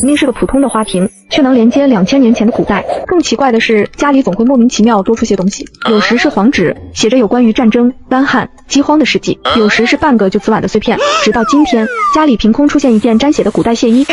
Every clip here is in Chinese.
明明是个普通的花瓶，却能连接2000年前的古代。更奇怪的是，家里总会莫名其妙多出些东西，有时是黄纸，写着有关于战争、干旱、饥荒的事迹；有时是半个就瓷碗的碎片。直到今天，家里凭空出现一件沾血的古代亵衣。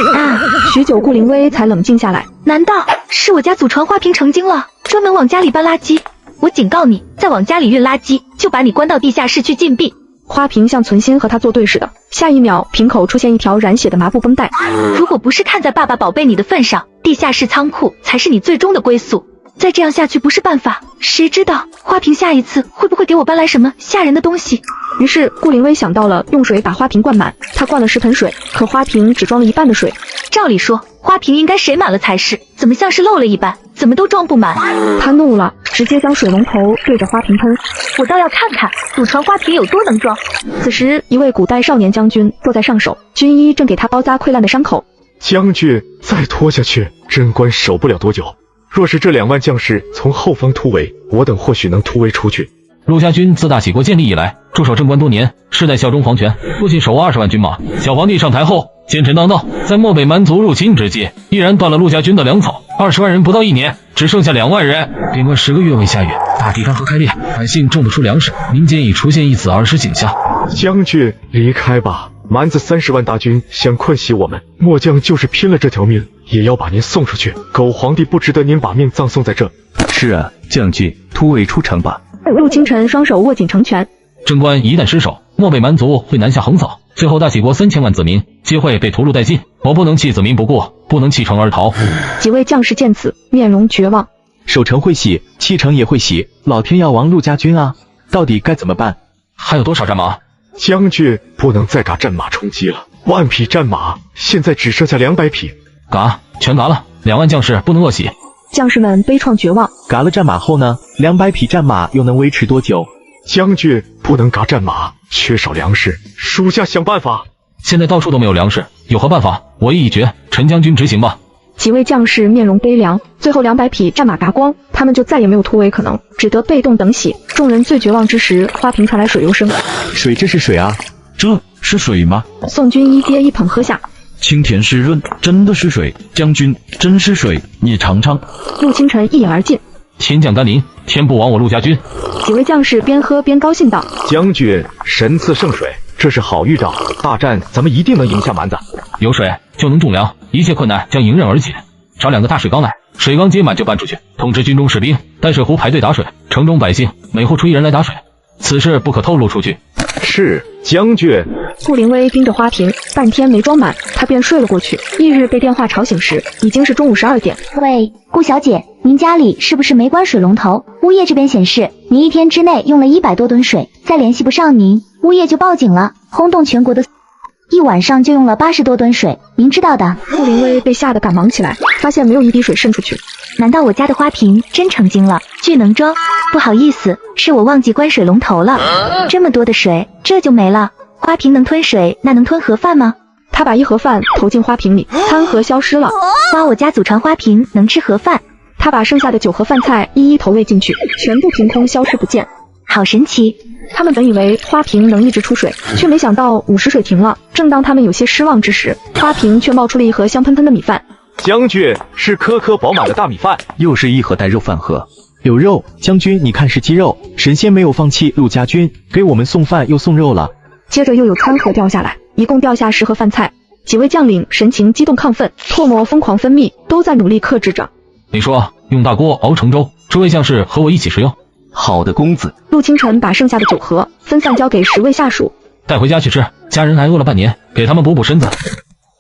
许久，顾灵薇才冷静下来。难道是我家祖传花瓶成精了，专门往家里搬垃圾？我警告你，再往家里运垃圾，就把你关到地下室去禁闭。花瓶像存心和他作对似的，下一秒瓶口出现一条染血的麻布绷带。如果不是看在爸爸宝贝你的份上，地下室仓库才是你最终的归宿。再这样下去不是办法，谁知道花瓶下一次会不会给我搬来什么吓人的东西？于是顾灵薇想到了用水把花瓶灌满，她灌了10盆水，可花瓶只装了一半的水。照理说花瓶应该水满了才是，怎么像是漏了一半，怎么都装不满？她怒了，直接将水龙头对着花瓶喷。我倒要看看祖传花瓶有多能装。此时一位古代少年将军坐在上首，军医正给他包扎溃烂的伤口。将军，再拖下去贞观守不了多久，若是这2万将士从后方突围，我等或许能突围出去。陆家军自大齐国建立以来，驻守贞观多年，世代效忠皇权，不仅手握20万军马，小皇帝上台后奸臣当道，在漠北蛮族入侵之际，毅然断了陆家军的粮草，20万人不到1年，只剩下2万人。边关10个月未下雨，大地干涸开裂，百姓种不出粮食，民间已出现一子而失景象。将军，离开吧，蛮子30万大军想困袭我们，末将就是拼了这条命，也要把您送出去。狗皇帝不值得您把命葬送在这。是啊，将军，突围出城吧。陆清晨双手握紧成拳。贞观一旦失守，漠北蛮族会南下横扫，最后大齐国3000万子民皆会被屠戮殆尽。我不能弃子民不顾，不能弃城而逃。几位将士见此，面容绝望。守城会喜，弃城也会喜，老天要亡陆家军啊！到底该怎么办？还有多少战马？将军，不能再嘎战马充饥了，1万匹战马现在只剩下200匹。嘎，全嘎了，2万将士不能饿死。将士们悲怆绝望。嘎了战马后呢？200匹战马又能维持多久？将军，不能嘎战马，缺少粮食，属下想办法。现在到处都没有粮食，有何办法？我意已决，陈将军执行吧。几位将士面容悲凉，最后200匹战马嘎光，他们就再也没有突围可能，只得被动等死。众人最绝望之时，花瓶传来水流声。水，这是水啊！这是水吗？宋军医憋一捧喝下，清甜湿润，真的是水。将军，真是水，你尝尝。陆清晨一饮而尽。天降甘霖，天不亡我陆家军。几位将士边喝边高兴道：将军，神赐圣水，这是好预兆，大战咱们一定能赢下蛮子。有水就能种粮，一切困难将迎刃而解。找2个大水缸来，水缸接满就搬出去，通知军中士兵带水壶排队打水，城中百姓每户出1人来打水，此事不可透露出去。是，将军。顾灵薇盯着花瓶，半天没装满，她便睡了过去。翌日被电话吵醒时，已经是中午12点。喂，顾小姐，您家里是不是没关水龙头？物业这边显示，您1天之内用了100多吨水，再联系不上您，物业就报警了，轰动全国的。1晚上就用了80多吨水，您知道的。顾灵薇被吓得赶忙起来，发现没有一滴水渗出去。难道我家的花瓶真成精了，巨能装？不好意思，是我忘记关水龙头了。这么多的水，这就没了。花瓶能吞水，那能吞盒饭吗？他把1盒饭投进花瓶里，餐盒消失了。哇，我家祖传花瓶能吃盒饭。他把剩下的9盒饭菜一一投喂进去，全部凭空消失不见。好神奇！他们本以为花瓶能一直出水，却没想到午时水停了。正当他们有些失望之时，花瓶却冒出了1盒香喷喷的米饭。将军，是颗颗饱满的大米饭。又是1盒带肉饭盒。有肉，将军你看是鸡肉，神仙没有放弃陆家军，给我们送饭又送肉了。接着又有餐盒掉下来，一共掉下10盒饭菜。几位将领神情激动亢奋，唾沫疯狂分泌，都在努力克制着。你说用大锅熬成粥，诸位将士和我一起食用。好的，公子。陆清晨把剩下的9盒分散交给10位下属，带回家去吃，家人挨饿了半年，给他们补补身子。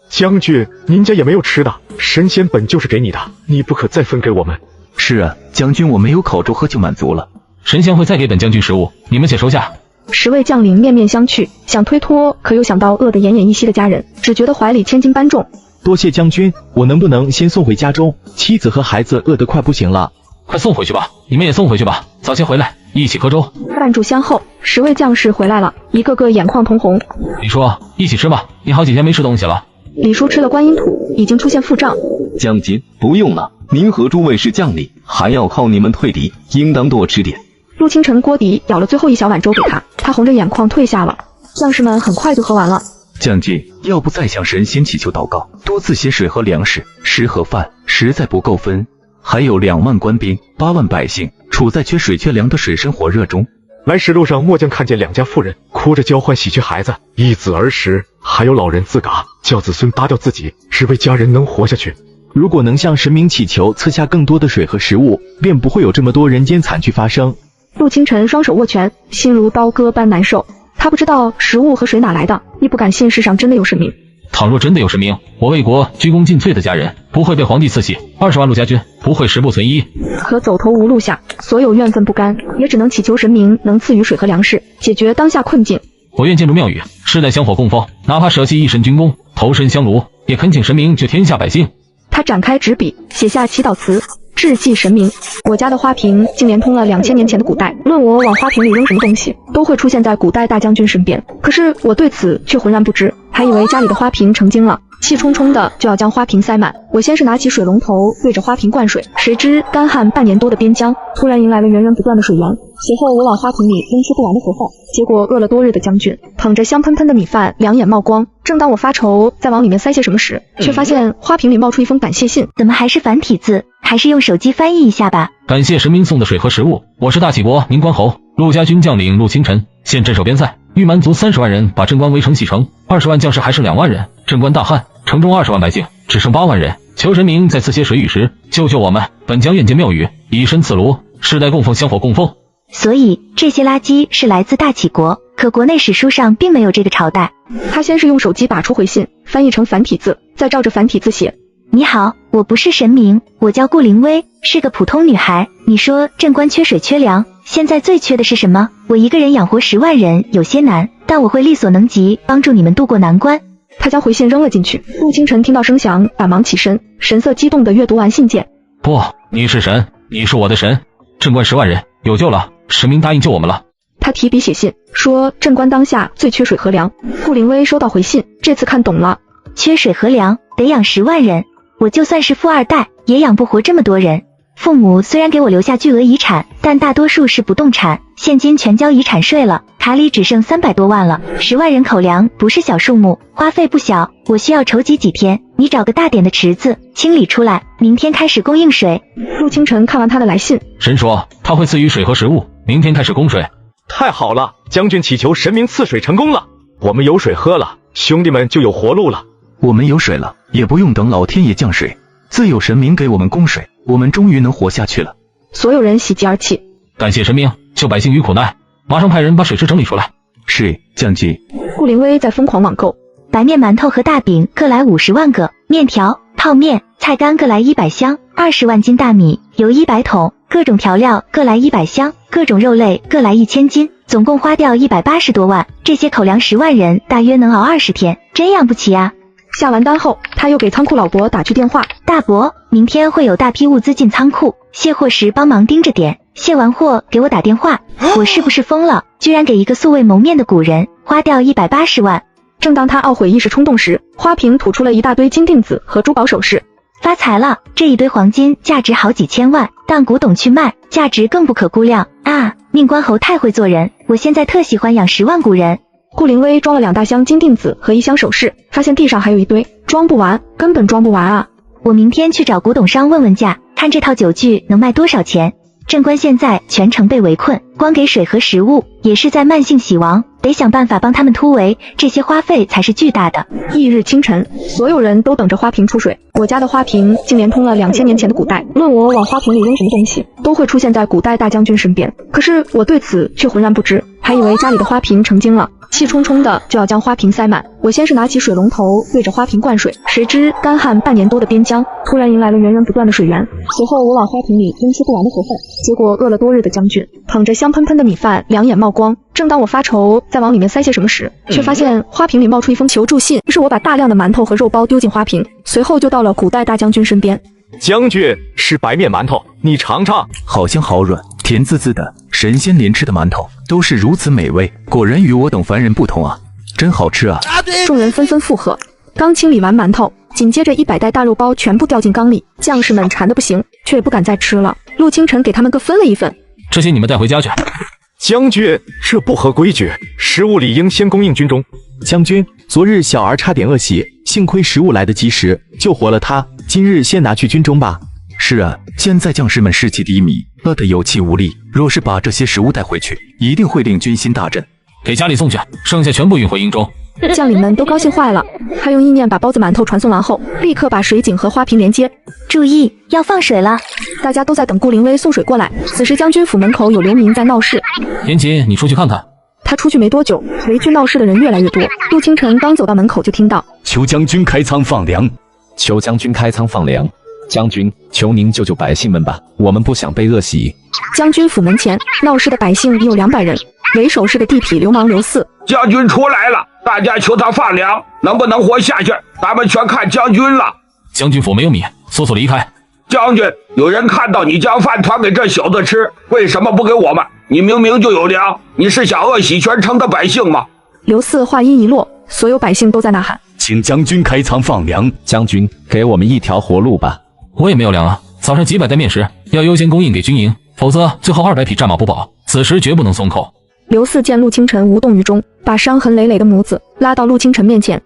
将军，您家也没有吃的，神仙本就是给你的，你不可再分给我们。是啊，将军，我没有口粥喝就满足了。神仙会再给本将军食物，你们且收下。10位将领面面相觑，想推脱，可又想到饿得奄奄一息的家人，只觉得怀里千斤搬重。多谢将军，我能不能先送回家中？妻子和孩子饿得快不行了。快送回去吧，你们也送回去吧，早些回来，一起喝粥。半炷香后，10位将士回来了，一个个眼眶通红。李叔，一起吃吧，你好几天没吃东西了。李叔吃了观音土，已经出现腹胀。将军不用了，您和诸位是将领，还要靠你们退敌，应当多吃点。陆清晨锅底舀了最后1小碗粥给他，他红着眼眶退下了。将士们很快就喝完了。将军，要不再向神仙祈求祷告，多赐些水和粮食，食和饭实在不够分。还有2万官兵，8万百姓，处在缺水缺粮的水深火热中。来时路上，末将看见2家妇人哭着交换喜鹊孩子，一子而食，还有老人自嘎，叫子孙搭掉自己，只为家人能活下去。如果能向神明祈求赐下更多的水和食物，便不会有这么多人间惨剧发生。陆清晨双手握拳，心如刀割般难受。他不知道食物和水哪来的，亦不敢信世上真的有神明。倘若真的有神明，我为国鞠躬尽瘁的家人不会被皇帝赐系20万陆家军，不会食不存一。可走投无路下，所有怨愤不甘，也只能祈求神明能赐予水和粮食，解决当下困境。我愿进入庙宇，世代香火供奉，哪怕舍弃一身军功，投身香炉，也恳请神明救天下百姓。他展开纸笔，写下祈祷词，致祭神明。我家的花瓶竟连通了2000年前的古代，论我往花瓶里扔什么东西，都会出现在古代大将军身边。可是我对此却浑然不知，还以为家里的花瓶成精了，气冲冲的就要将花瓶塞满。我先是拿起水龙头对着花瓶灌水，谁知干旱半年多的边疆突然迎来了源源不断的水源。随后我往花瓶里扔出不完的盒饭，结果饿了多日的将军捧着香喷喷的米饭两眼冒光。正当我发愁再往里面塞些什么时，却发现花瓶里冒出一封感谢信。怎么还是繁体字？还是用手机翻译一下吧。感谢神明送的水和食物，我是大齐国宁关侯陆家军将领陆清晨，现镇守边塞，欲蛮族30万人把镇关围城洗城，20万将士还剩2万人，镇关大旱，城中20万百姓只剩8万人，求神明再赐些水与食，救救我们。本将愿见庙宇，以身赐炉，世代供奉香火供奉。所以这些垃圾是来自大齐国，可国内史书上并没有这个朝代。他先是用手机打出回信，翻译成繁体字，再照着繁体字写。你好，我不是神明，我叫顾灵薇，是个普通女孩。你说镇关缺水缺粮，现在最缺的是什么？我一个人养活10万人有些难，但我会力所能及帮助你们渡过难关。他将回信扔了进去。陆清晨听到声响，赶忙起身，神色激动地阅读完信件。不，你是神，你是我的神，镇关10万人有救了，神明答应救我们了。他提笔写信，说镇关当下最缺水和粮。顾灵薇收到回信，这次看懂了，缺水和粮，得养10万人。我就算是富二代，也养不活这么多人。父母虽然给我留下巨额遗产，但大多数是不动产，现金全交遗产税了，卡里只剩300多万了。10万人口粮不是小数目，花费不小，我需要筹集几天。你找个大点的池子清理出来，明天开始供应水。陆清晨看完他的来信，神说他会赐予水和食物，明天开始供水。太好了，将军祈求神明赐水成功了，我们有水喝了，兄弟们就有活路了。我们有水了，也不用等老天爷降水，自有神明给我们供水，我们终于能活下去了。所有人喜极而泣，感谢神明救百姓于苦难，马上派人把水池整理出来。是，将军。顾灵薇在疯狂网购，白面馒头和大饼各来50万个，面条、泡面、菜干各来100箱，20万斤大米，油100桶，各种调料各来100箱，各种肉类各来1000斤，总共花掉180多万。这些口粮10万人大约能熬20天，真养不起啊。下完单后，他又给仓库老伯打去电话。大伯，明天会有大批物资进仓库，卸货时帮忙盯着点，卸完货给我打电话。我是不是疯了？居然给一个素未谋面的古人花掉180万。正当他懊悔一时冲动时，花瓶吐出了一大堆金锭子和珠宝首饰。发财了，这一堆黄金价值好几千万，当古董去卖，价值更不可估量啊！宁关侯太会做人，我现在特喜欢养10万古人。顾灵薇装了2大箱金锭子和1箱首饰，发现地上还有一堆，装不完，根本装不完啊！我明天去找古董商问问价，看这套酒具能卖多少钱。镇关现在全城被围困，光给水和食物也是在慢性死亡，得想办法帮他们突围，这些花费才是巨大的。翌日清晨，所有人都等着花瓶出水。我家的花瓶竟连通了2000年前的古代，论我往花瓶里扔什么东西，都会出现在古代大将军身边。可是我对此却浑然不知，还以为家里的花瓶成精了，气冲冲的就要将花瓶塞满。我先是拿起水龙头对着花瓶灌水，谁知干旱半年多的边疆突然迎来了源源不断的水源。随后我往花瓶里扔出不完的盒饭，结果饿了多日的将军捧着香喷喷的米饭两眼冒光。正当我发愁再往里面塞些什么时，却发现花瓶里冒出一封求助信。于是我把大量的馒头和肉包丢进花瓶，随后就到了古代大将军身边。将军，是白面馒头，你尝尝。好香好软，甜滋滋的，神仙连吃的馒头都是如此美味，果然与我等凡人不同啊，真好吃啊！众人纷纷附和。刚清理完馒头，紧接着100袋大肉包全部掉进缸里，将士们馋得不行，却也不敢再吃了。陆清晨给他们各分了一份，这些你们带回家去。将军，这不合规矩，食物理应先供应军中。将军，昨日小儿差点饿死，幸亏食物来得及时，救活了他。今日先拿去军中吧。是啊，现在将士们士气低迷，饿得有气无力。若是把这些食物带回去，一定会令军心大振。给家里送去，剩下全部运回营中。将领们都高兴坏了，他用意念把包子馒头传送完后，立刻把水井和花瓶连接。注意，要放水了。大家都在等顾灵威送水过来。此时将军府门口有流民在闹事。严琴，你出去看看。他出去没多久，围聚闹事的人越来越多。陆清晨刚走到门口，就听到求将军开仓放粮，求将军开仓放粮。将军，求您救救百姓们吧，我们不想被饿死。将军府门前闹事的百姓已有200人，为首是个地痞流氓刘四。将军出来了，大家求他放粮，能不能活下去，咱们全看将军了。将军府没有米，速速离开。将军，有人看到你将饭团给这小子吃，为什么不给我们？你明明就有粮，你是想饿死全城的百姓吗？刘四话音一落，所有百姓都在呐喊，请将军开仓放粮。将军，给我们一条活路吧。我也没有粮啊，早上几百袋面食要优先供应给军营，否则最后200匹战马不保，此时绝不能松口。刘四见陆清晨无动于衷，把伤痕累累的母子拉到陆清晨面前。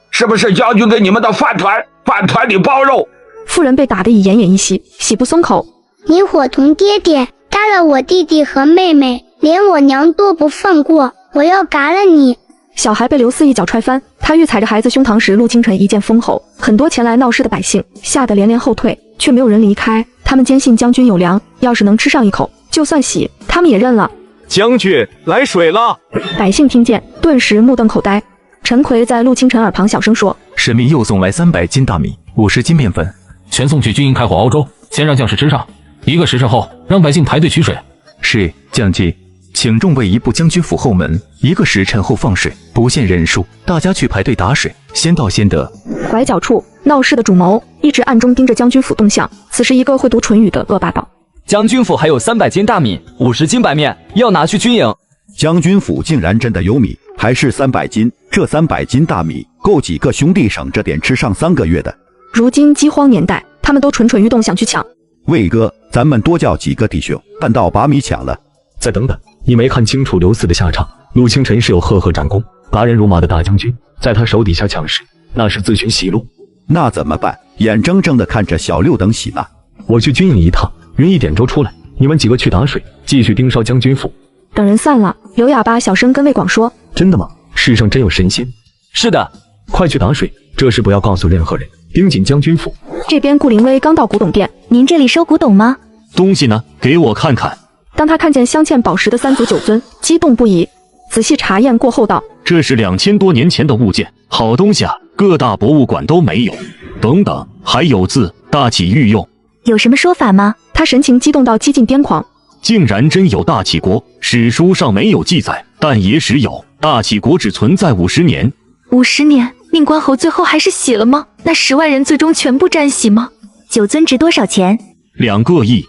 是不是将军给你们的饭团里包肉？妇人被打得已奄奄一息，喜不松口。你伙同爹爹杀了我弟弟和妹妹，连我娘都不放过，我要嘎了你！小孩被刘四一脚踹翻，他欲踩着孩子胸膛时，陆清晨一剑封喉。很多前来闹事的百姓吓得连连后退，却没有人离开。他们坚信将军有粮，要是能吃上一口，就算喜，他们也认了。将军，来水了！百姓听见，顿时目瞪口呆。陈奎在陆清晨耳旁小声说：神明又送来300斤大米，50斤面粉，全送去军营开火熬粥，先让将士吃上。1个时辰后，让百姓排队取水。是，将军。请众位移步将军府后门，1个时辰后放水，不限人数，大家去排队打水，先到先得。拐角处，闹事的主谋一直暗中盯着将军府动向。此时，一个会读唇语的恶霸道：将军府还有300斤大米，50斤白面，要拿去军营。将军府竟然真的有米，还是300斤，这300斤大米够几个兄弟省着点吃上3个月的。如今饥荒年代，他们都蠢蠢欲动，想去抢。魏哥，咱们多叫几个弟兄，半道把米抢了。再等等，你没看清楚刘四的下场。陆清晨是有赫赫战功、拔人如麻的大将军，在他手底下抢食，那是自寻死路。那怎么办？眼睁睁地看着小六等死呢。我去军营一趟，匀1点钟出来，你们几个去打水，继续盯梢将军府。等人散了，刘哑巴小声跟魏广说：真的吗？世上真有神仙？是的，快去打水，这事不要告诉任何人，盯紧将军府。这边顾灵威刚到古董店，您这里收古董吗？东西呢？给我看看。当他看见镶嵌宝石的3组酒樽，激动不已。仔细查验过后道：这是2000多年前的物件，好东西啊，各大博物馆都没有。等等，还有字，大启御用。有什么说法吗？他神情激动到几近癫狂。竟然真有大启国，史书上没有记载，但野史有。大启国只存在50年。50年，宁关侯最后还是死了吗？那10万人最终全部沾洗吗？酒樽值多少钱？2个亿。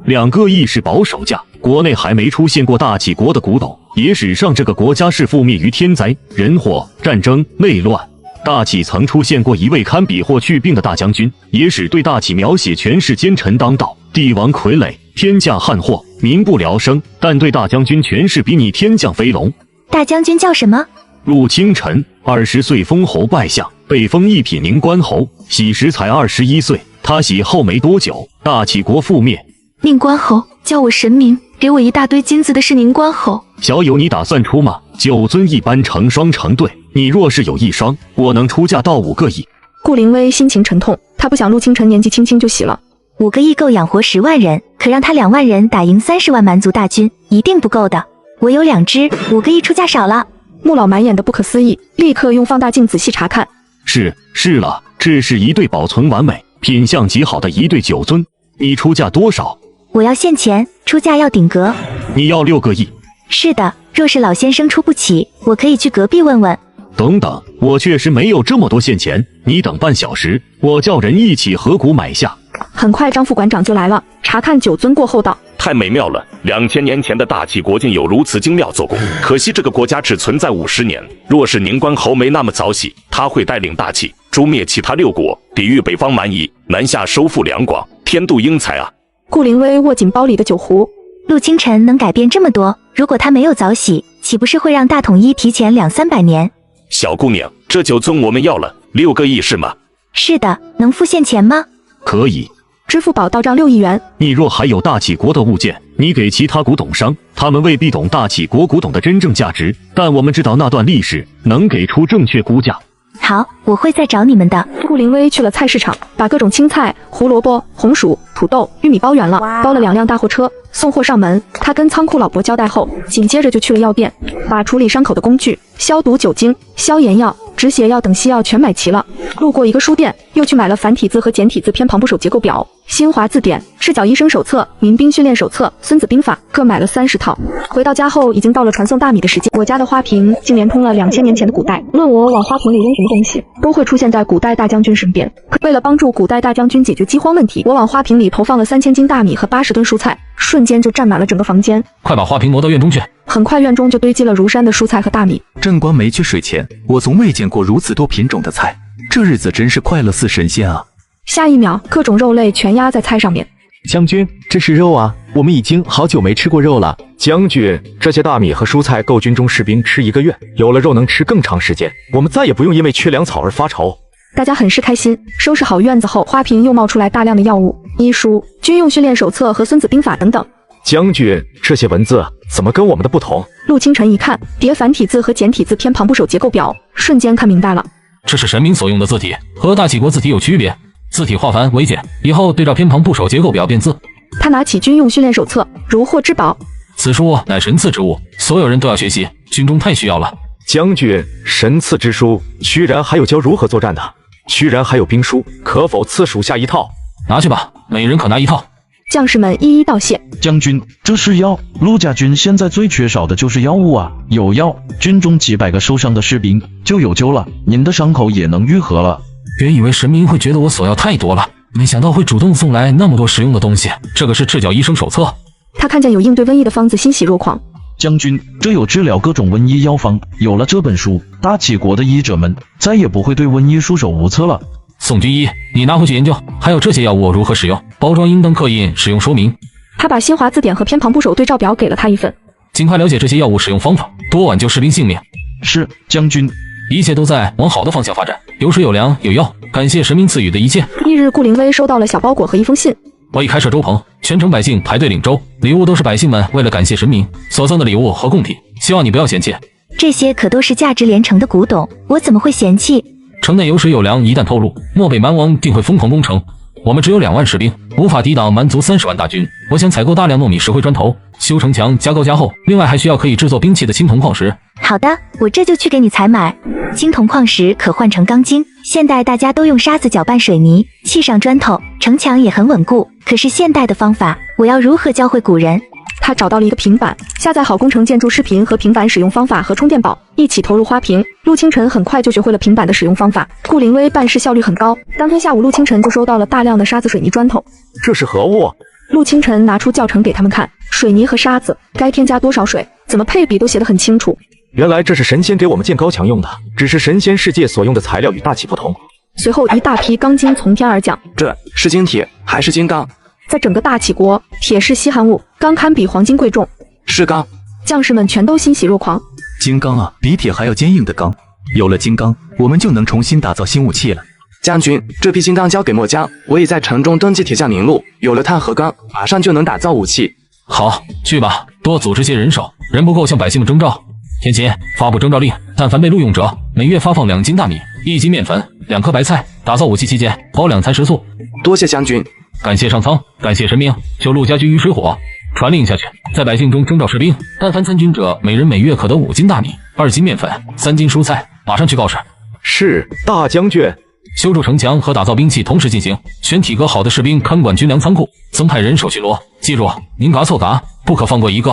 2个亿是保守价，国内还没出现过大启国的古董。野史上这个国家是覆灭于天灾、人祸、战争、内乱。大启曾出现过一位堪比或去病的大将军，野史对大启描写全是奸臣当道，帝王傀儡，天下旱祸，民不聊生，但对大将军全是比拟天降飞龙。大将军叫什么？陆清晨，20岁封侯拜相，被封一品宁关侯，喜时才21岁。他喜后没多久，大启国覆灭。宁关侯，叫我神明，给我一大堆金子的是宁关侯。小友，你打算出吗？酒樽一般成双成对，你若是有1双，我能出价到5个亿。顾灵威心情沉痛，他不想陆清晨年纪轻轻就死了。5个亿够养活10万人，可让他2万人打赢30万蛮族大军，一定不够的。我有2只，5个亿出价少了。穆老满眼的不可思议，立刻用放大镜仔细查看。是了，这是一对保存完美、品相极好的一对酒樽，你出价多少？我要现钱，出价要顶格。你要6个亿？是的，若是老先生出不起，我可以去隔壁问问。等等，我确实没有这么多现钱，你等半小时，我叫人一起合股买下。很快张副馆长就来了，查看酒樽过后道：太美妙了，2000年前的大启国竟有如此精妙做工，可惜这个国家只存在50年。若是宁关侯没那么早起，他会带领大启诛灭其他6国，抵御北方蛮夷，南下收复两广，天妒英才啊！顾灵威握紧包里的酒壶。陆清晨能改变这么多，如果他没有早洗，岂不是会让大统一提前200-300年？小姑娘，这就尊我们要了6个亿是吗？是的，能付现钱吗？可以。支付宝到账6亿元。你若还有大企国的物件，你给其他古董商，他们未必懂大企国古董的真正价值，但我们知道那段历史，能给出正确估价。好，我会再找你们的。顾灵薇去了菜市场，把各种青菜、胡萝卜、红薯、土豆、玉米包圆了，包了2辆大货车，送货上门。他跟仓库老伯交代后，紧接着就去了药店，把处理伤口的工具、消毒酒精、消炎药、止血药等西药全买齐了。路过一个书店，又去买了繁体字和简体字偏旁部首结构表、新华字典、赤脚医生手册、民兵训练手册、孙子兵法，各买了30套。回到家后，已经到了传送大米的时间。我家的花瓶竟连通了2000年前的古代，论我往花瓶里扔什么东西，都会出现在古代大将军身边。为了帮助古代大将军解决饥荒问题，我往花瓶里投放了3000斤大米和80吨蔬菜，瞬间就占满了整个房间。快把花瓶挪到院中去。很快院中就堆积了如山的蔬菜和大米。镇关没去水前，我从未见过如此多品种的菜，这日子真是快乐似神仙啊！下一秒，各种肉类全压在菜上面。将军，这是肉啊，我们已经好久没吃过肉了。将军，这些大米和蔬菜够军中士兵吃1个月，有了肉能吃更长时间，我们再也不用因为缺粮草而发愁。大家很是开心。收拾好院子后，花瓶又冒出来大量的药物、医书、军用训练手册和孙子兵法等等。将军，这些文字怎么跟我们的不同？陆清晨一看叠繁体字和简体字偏旁部首结构表，瞬间看明白了。这是神明所用的字体，和大企国字体有区别。字体化繁为简，以后对照偏旁部首结构表变字。他拿起军用训练手册，如获至宝。此书乃神赐之物，所有人都要学习，军中太需要了。将军，神赐之书，居然还有教如何作战的，居然还有兵书，可否赐属下1套？拿去吧，每人可拿1套。将士们一一道谢。将军，这是药，陆家军现在最缺少的就是药物啊！有药，军中几百个受伤的士兵就有救了，您的伤口也能愈合了。原以为神明会觉得我所要太多了，没想到会主动送来那么多实用的东西。这个是赤脚医生手册。他看见有应对瘟疫的方子，欣喜若狂。将军，这有治疗各种瘟疫药方，有了这本书，大齐国的医者们再也不会对瘟疫束手无策了。宋军医，你拿回去研究，还有这些药物如何使用，包装应当刻印使用说明。他把新华字典和偏旁部首对照表给了他一份。尽快了解这些药物使用方法，多挽救士兵性命。是，将军。一切都在往好的方向发展，有水有粮有药，感谢神明赐予的一切。翌日，顾灵薇收到了小包裹和一封信。我已开设粥棚，全城百姓排队领粥，礼物都是百姓们为了感谢神明所赠的礼物和贡品，希望你不要嫌弃。这些可都是价值连城的古董，我怎么会嫌弃？城内有水有粮，一旦透露，漠北蛮王定会疯狂攻城。我们只有2万士兵，无法抵挡蛮族30万大军。我想采购大量糯米、石灰、砖头，修城墙，加高加厚。另外还需要可以制作兵器的青铜矿石。好的，我这就去给你采买。青铜矿石可换成钢筋，现代大家都用沙子搅拌水泥，砌上砖头，城墙也很稳固。可是现代的方法，我要如何教会古人？他找到了一个平板，下载好工程建筑视频和平板使用方法和充电宝，一起投入花瓶。陆清晨很快就学会了平板的使用方法。顾灵薇办事效率很高，当天下午陆清晨就收到了大量的沙子、水泥、砖头。这是何物？陆清晨拿出教程给他们看，水泥和沙子该添加多少水，怎么配比都写得很清楚。原来这是神仙给我们建高墙用的，只是神仙世界所用的材料与大气不同。随后一大批钢筋从天而降，这是金铁还是金刚？在整个大齐国，铁是稀罕物，钢堪比黄金贵重。是钢，将士们全都欣喜若狂。金刚啊，比铁还要坚硬的钢，有了金刚，我们就能重新打造新武器了。将军，这批金刚交给末将，我已在城中登记铁匠名录，有了碳和钢，马上就能打造武器。好，去吧，多组织些人手，人不够向百姓们征召。天齐发布征召令，但凡被录用者，每月发放2斤大米、1斤面粉、2颗白菜，打造武器期间包2餐食宿。多谢将军。感谢上苍，感谢神明，救陆家军于水火。传令下去，在百姓中征召士兵，但凡参军者，每人每月可得5斤大米、2斤面粉、3斤蔬菜。马上去告示。是，大将军。修筑城墙和打造兵器同时进行，选体格好的士兵看管军粮仓库，增派人手巡逻。记住，宁嘎错嘎，不可放过一个。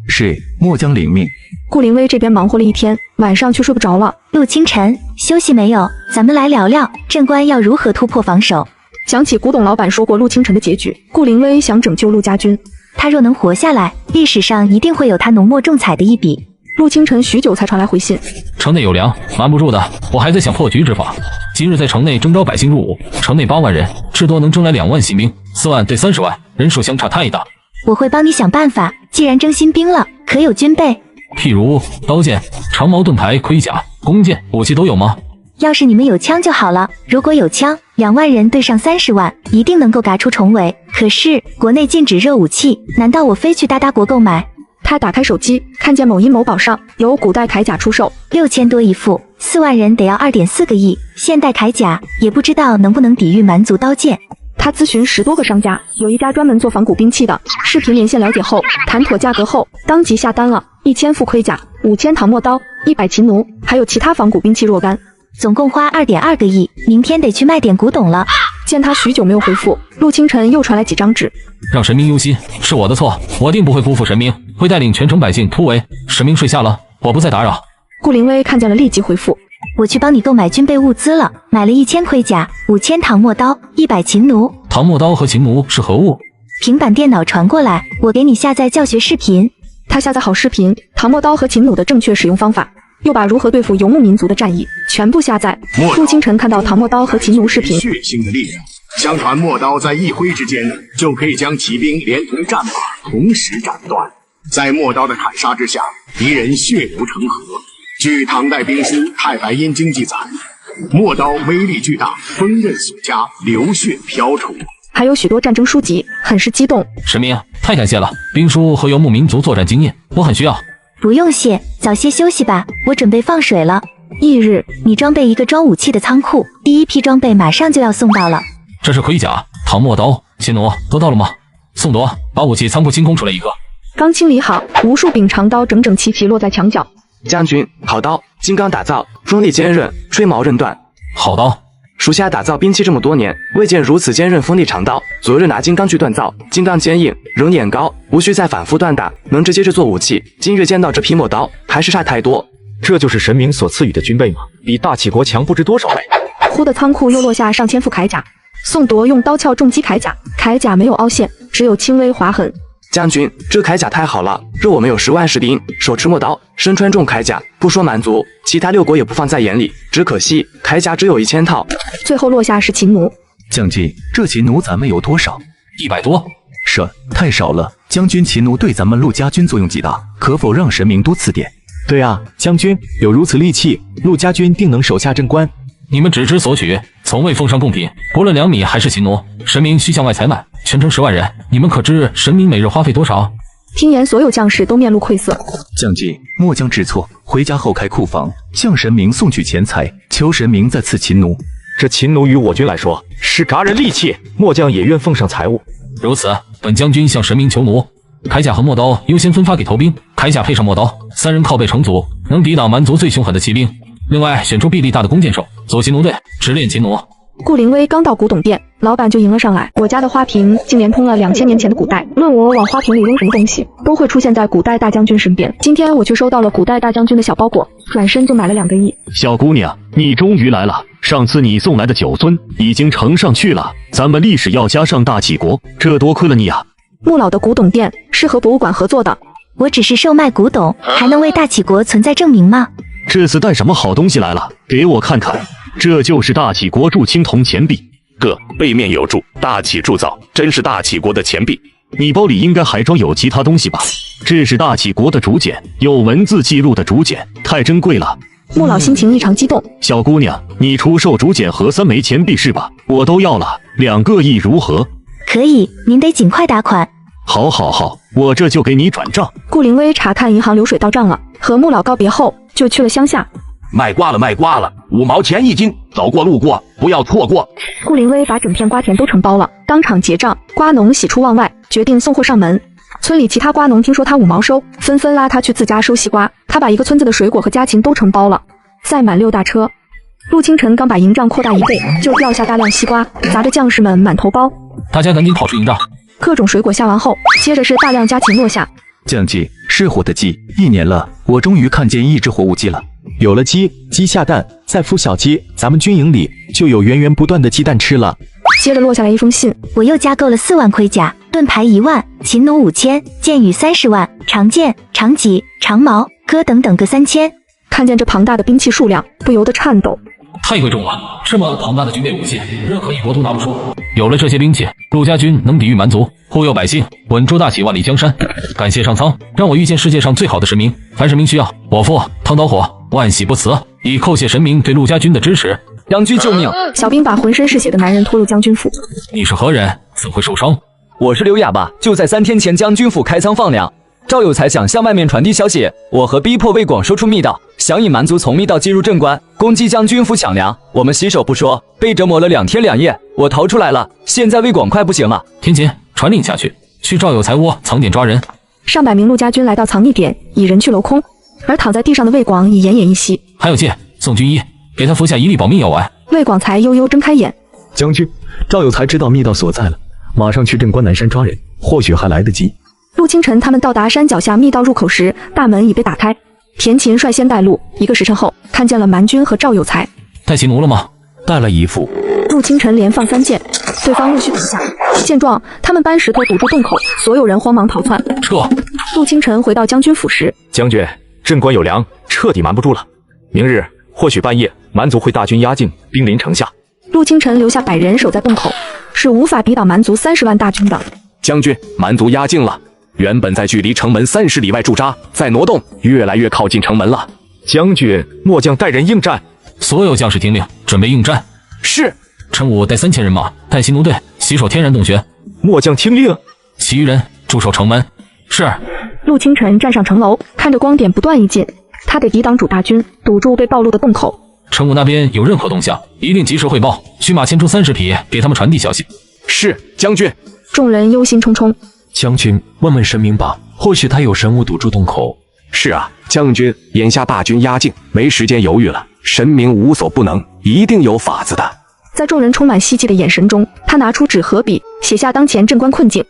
是，末将领命。顾灵薇这边忙活了一天，晚上却睡不着了。陆清晨，休息没有？咱们来聊聊镇关要如何突破防守。想起古董老板说过陆清晨的结局，顾灵薇想拯救陆家军。他若能活下来，历史上一定会有他浓墨重彩的一笔。陆清晨许久才传来回信，城内有粮，瞒不住的。我还在想破局之法。今日在城内征召百姓入伍，城内8万人，至多能征来2万新兵，4万对30万，人数相差太大。我会帮你想办法，既然征新兵了，可有军备？譬如刀剑、长矛盾牌、盔甲、弓箭、武器都有吗？要是你们有枪就好了。如果有枪，2万人对上30万，一定能够嘎出重围。可是国内禁止热武器，难道我非去大国购买？他打开手机，看见某音某宝上有古代铠甲出售，6000多一副，4万人得要2.4个亿。现代铠甲也不知道能不能抵御蛮族刀剑。他咨询10多个商家，有一家专门做仿古兵器的，视频连线了解后，谈妥价格后，当即下单了1000副盔甲、5000唐墨刀、100秦弩，还有其他仿古兵器若干，总共花2.2个亿。明天得去卖点古董了。见他许久没有回复，陆清晨又传来几张纸，让神明忧心，是我的错，我定不会辜负神明，会带领全城百姓突围。神明睡下了，我不再打扰。顾灵威看见了，立即回复。我去帮你购买军备物资了，买了1000盔甲、5000唐墨刀、100秦弩。唐墨刀和秦弩是何物？平板电脑传过来，我给你下载教学视频。他下载好视频，唐墨刀和秦弩的正确使用方法，又把如何对付游牧民族的战役全部下载。陆清晨看到唐墨刀和秦弩视频，血腥的力量。相传墨刀在一挥之间，就可以将骑兵连同战马同时斩断。在墨刀的砍杀之下，敌人血流成河。据唐代兵书《太白阴经》记载，墨刀威力巨大，锋刃所加，流血飘出。还有许多战争书籍，很是激动。神明，太感谢了！兵书和游牧民族作战经验，我很需要。不用谢，早些休息吧，我准备放水了。翌日，你装备一个装武器的仓库，第一批装备马上就要送到了。这是盔甲、唐墨刀、秦弩都到了吗？宋铎，把武器仓库清空出来一个。刚清理好，无数柄长刀整整齐齐落在墙角。将军，好刀，金刚打造，锋利坚韧，吹毛刃断。好刀。属下打造兵器这么多年，未见如此坚韧锋利长刀。昨日拿金刚锯锻造，金刚坚硬，熔点高，无需再反复锻打，能直接制作武器。今日见到这匹墨刀，还是差太多。这就是神明所赐予的军备吗？比大齐国强不知多少倍。忽的仓库又落下上千副铠甲。宋铎用刀鞘重击铠甲，铠甲没有凹陷，只有轻微划痕。将军，这铠甲太好了！若我们有10万士兵，手持墨刀，身穿重铠甲，不说蛮族，其他6国也不放在眼里。只可惜铠甲只有1000套。最后落下是秦弩。将军，这秦弩咱们有多少？100多。是，太少了。将军，秦弩对咱们陆家军作用极大，可否让神明多赐点？对啊，将军有如此利器，陆家军定能手下镇关。你们只知索取，从未奉上贡品，不论粮米还是秦弩，神明需向外采买。全城10万人，你们可知神明每日花费多少？听言，所有将士都面露愧色。将军末将知错，回家后开库房，向神明送取钱财，求神明再赐秦弩。这秦弩于我军来说是铡人利器，末将也愿奉上财物。如此，本将军向神明求弩。铠甲和墨刀优先分发给头兵，铠甲配上墨刀，3人靠背成组，能抵挡蛮族最凶狠的骑兵。另外，选出臂力大的弓箭手，组骑弩队，只练秦弩。顾灵威刚到古董店，老板就迎了上来。我家的花瓶竟连通了2000年前的古代，论我往花瓶里扔什么东西，都会出现在古代大将军身边。今天我却收到了古代大将军的小包裹，转身就买了2个亿。小姑娘，你终于来了。上次你送来的9尊已经呈上去了，咱们历史要加上大齐国，这多亏了你啊！穆老的古董店是和博物馆合作的。我只是售卖古董，还能为大齐国存在证明吗？这次带什么好东西来了？给我看看。这就是大齐国铸青铜钱币，哥，背面有铸大齐铸造，真是大齐国的钱币。你包里应该还装有其他东西吧？这是大齐国的竹简，有文字记录的竹简，太珍贵了。穆老心情异常激动。小姑娘，你出售竹简和3枚钱币是吧？我都要了，2个亿如何？可以，您得尽快打款。好，我这就给你转账。顾灵威查看银行流水到账了，和穆老告别后就去了乡下。卖瓜了，5毛钱1斤，走过路过不要错过。顾灵威把整片瓜田都承包了，当场结账。瓜农喜出望外，决定送货上门。村里其他瓜农听说他5毛收，纷纷拉他去自家收西瓜。他把一个村子的水果和家禽都承包了，载满6大车。陆清晨刚把营帐扩大1倍，就掉下大量西瓜，砸得将士们满头包。大家赶紧跑出营帐。各种水果下完后，接着是大量家禽落下。将鸡是活的鸡，1年了，我终于看见一只活物鸡了。有了鸡下蛋，再孵小鸡，咱们军营里就有源源不断的鸡蛋吃了。接着落下来一封信，我又加购了4万盔甲，盾牌1万，秦弩5000，箭羽30万，长剑、长戟、长矛、戈等等各3000。看见这庞大的兵器数量，不由得颤抖。太贵重了，这么庞大的军备武器，任何一国都拿不出。有了这些兵器，陆家军能抵御蛮族，护佑百姓，稳住大齐万里江山。感谢上苍，让我遇见世界上最好的神明。凡神明需要，我父汤蹈火，万喜不辞，以叩谢神明对陆家军的支持。将军救命！小兵把浑身是血的男人拖入将军府。你是何人？怎会受伤？我是刘哑巴，就在3天前将军府开仓放粮。赵有才想向外面传递消息，我和逼迫魏广说出密道，想引蛮族从密道进入镇关，攻击将军府抢粮。我们洗手不说，被折磨了2天2夜。我逃出来了，现在魏广快不行了。天琴，传令下去，去赵有才窝藏点抓人。上百名陆家军来到藏匿点，已人去楼空，而躺在地上的魏广已奄奄一息。还有戒，宋军医，给他服下1粒保命药丸。魏广才悠悠睁开眼。将军，赵有才知道密道所在了，马上去镇关南山抓人，或许还来得及。陆清晨他们到达山脚下密道入口时，大门已被打开。田勤率先带路，1个时辰后看见了蛮军和赵有才。带骑奴了吗？带了一副。陆清晨连放3箭，对方陆续停下。见状，他们搬石头堵住洞口，所有人慌忙逃窜。撤！陆清晨回到将军府时，将军，镇关有粮，彻底瞒不住了。明日或许半夜，蛮族会大军压境，兵临城下。陆清晨留下100人守在洞口，是无法抵挡蛮族30万大军的。将军，蛮族压境了。原本在距离城门30里外驻扎，在挪动，越来越靠近城门了。将军，末将带人应战。所有将士听令，准备应战。是。陈武带3000人马，带骑奴队，洗守天然洞穴。末将听令。其余人驻守城门。是。陆清晨站上城楼，看着光点不断一进，他得抵挡主大军，堵住被暴露的洞口。陈武那边有任何动向，一定及时汇报，须马牵出30匹，给他们传递消息。是，将军。众人忧心忡忡。将军，问问神明吧，或许他有神物堵住洞口。是啊，将军，眼下大军压境，没时间犹豫了。神明无所不能，一定有法子的。在众人充满希冀的眼神中，他拿出纸和笔，写下当前镇关困境。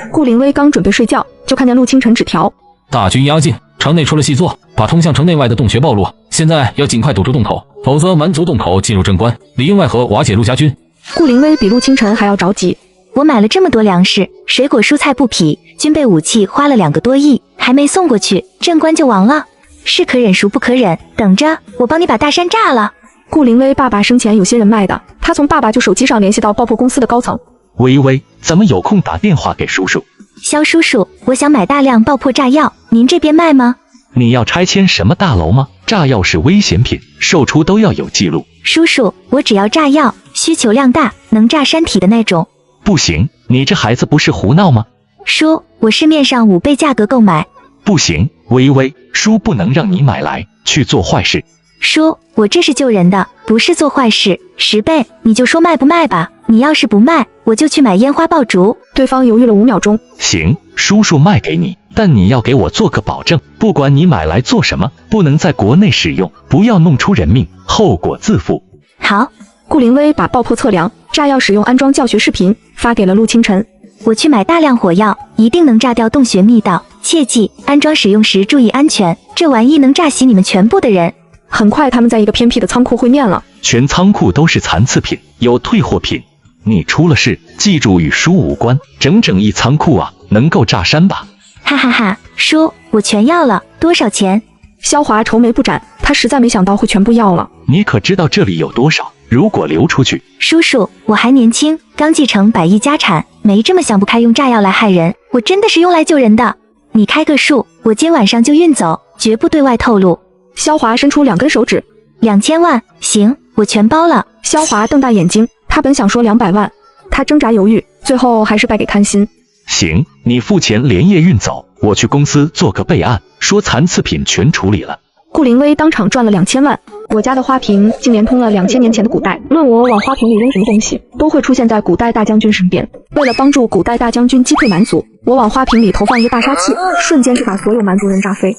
顾灵薇刚准备睡觉，就看见陆清晨纸条：大军压境，城内出了细作，把通向城内外的洞穴暴露，现在要尽快堵住洞口，否则蛮族洞口进入镇关，里应外合瓦解陆家军。顾灵薇比陆清晨还要着急。我买了这么多粮食、水果、蔬菜、布匹、军备武器，花了2个多亿，还没送过去，镇关就亡了。是可忍孰不可忍，等着，我帮你把大山炸了。顾灵薇爸爸生前有些人脉的，他从爸爸就手机上联系到爆破公司的高层。微微，咱们有空打电话给叔叔。肖叔叔，我想买大量爆破炸药，您这边卖吗？你要拆迁什么大楼吗？炸药是危险品，售出都要有记录。叔叔，我只要炸药，需求量大，能炸山体的那种。不行，你这孩子不是胡闹吗？叔，我市面上5倍价格购买。不行，微微，叔不能让你买来去做坏事。叔，我这是救人的，不是做坏事。10倍，你就说卖不卖吧。你要是不卖，我就去买烟花爆竹。对方犹豫了5秒钟。行，叔叔卖给你，但你要给我做个保证，不管你买来做什么，不能在国内使用，不要弄出人命，后果自负。好。顾灵薇把爆破测量、炸药使用安装教学视频发给了陆清晨。我去买大量火药，一定能炸掉洞穴密道。切记，安装使用时注意安全，这玩意能炸死你们全部的人。很快，他们在一个偏僻的仓库会面了。全仓库都是残次品，有退货品。你出了事，记住与叔无关。整整一仓库啊，能够炸山吧？哈哈哈，叔，我全要了，多少钱？萧华愁眉不展，他实在没想到会全部要了。你可知道这里有多少？如果流出去，叔叔，我还年轻，刚继承100亿家产，没这么想不开用炸药来害人。我真的是用来救人的。你开个数，我今晚上就运走，绝不对外透露。萧华伸出2根手指，2000万，行，我全包了。萧华瞪大眼睛，他本想说200万，他挣扎犹豫，最后还是败给贪心。行，你付钱连夜运走，我去公司做个备案，说残次品全处理了。顾灵薇当场赚了2000万。我家的花瓶竟连通了2000年前的古代，无论我往花瓶里扔什么东西，都会出现在古代大将军身边。为了帮助古代大将军击退蛮族，我往花瓶里投放一个大杀器，瞬间就把所有蛮族人炸飞。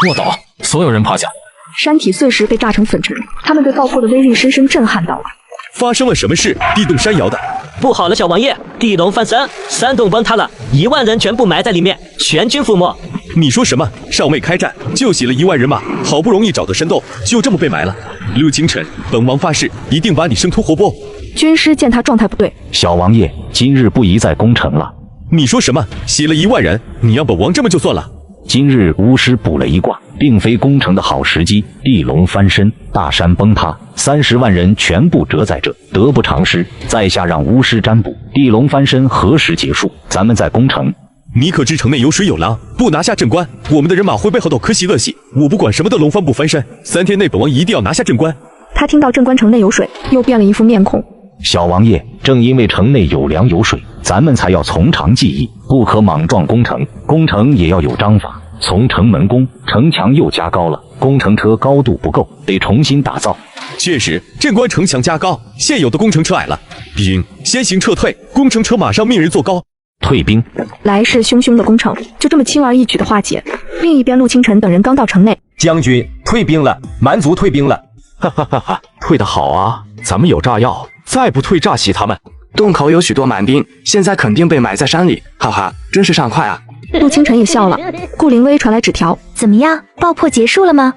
卧倒，所有人趴下。山体碎石被炸成粉尘，他们被爆破的威力深深震撼到了。发生了什么事？地动山摇的。不好了，小王爷，地龙翻身，山洞崩塌了，1万人全部埋在里面，全军覆没。你说什么？尚未开战就洗了1万人马，好不容易找的山洞就这么被埋了。陆清晨，本王发誓一定把你生吞活剥。军师见他状态不对，小王爷，今日不宜再攻城了。你说什么？洗了1万人，你让本王这么就算了？今日巫师卜了一卦，并非攻城的好时机，地龙翻身，大山崩塌，30万人全部折在这，得不偿失。在下让巫师占卜，地龙翻身何时结束？咱们再攻城。你可知城内有水有粮，不拿下镇关，我们的人马会被好斗可喜乐喜。我不管什么的龙翻不翻身，3天内本王一定要拿下镇关。他听到镇关城内有水，又变了一副面孔。小王爷，正因为城内有粮有水，咱们才要从长计议，不可莽撞攻城。攻城也要有章法，从城门攻，城墙又加高了，工程车高度不够，得重新打造。确实，镇关城墙加高，现有的工程车矮了，兵先行撤退，工程车马上命人做高。退兵，来势汹汹的攻城就这么轻而易举的化解。另一边，陆清晨等人刚到城内，将军退兵了，蛮族退兵了。哈哈哈哈，退得好啊！咱们有炸药，再不退炸死他们。洞口有许多蛮兵，现在肯定被埋在山里，哈哈，真是畅快啊！陆清晨也笑了。顾灵薇传来纸条，怎么样，爆破结束了吗？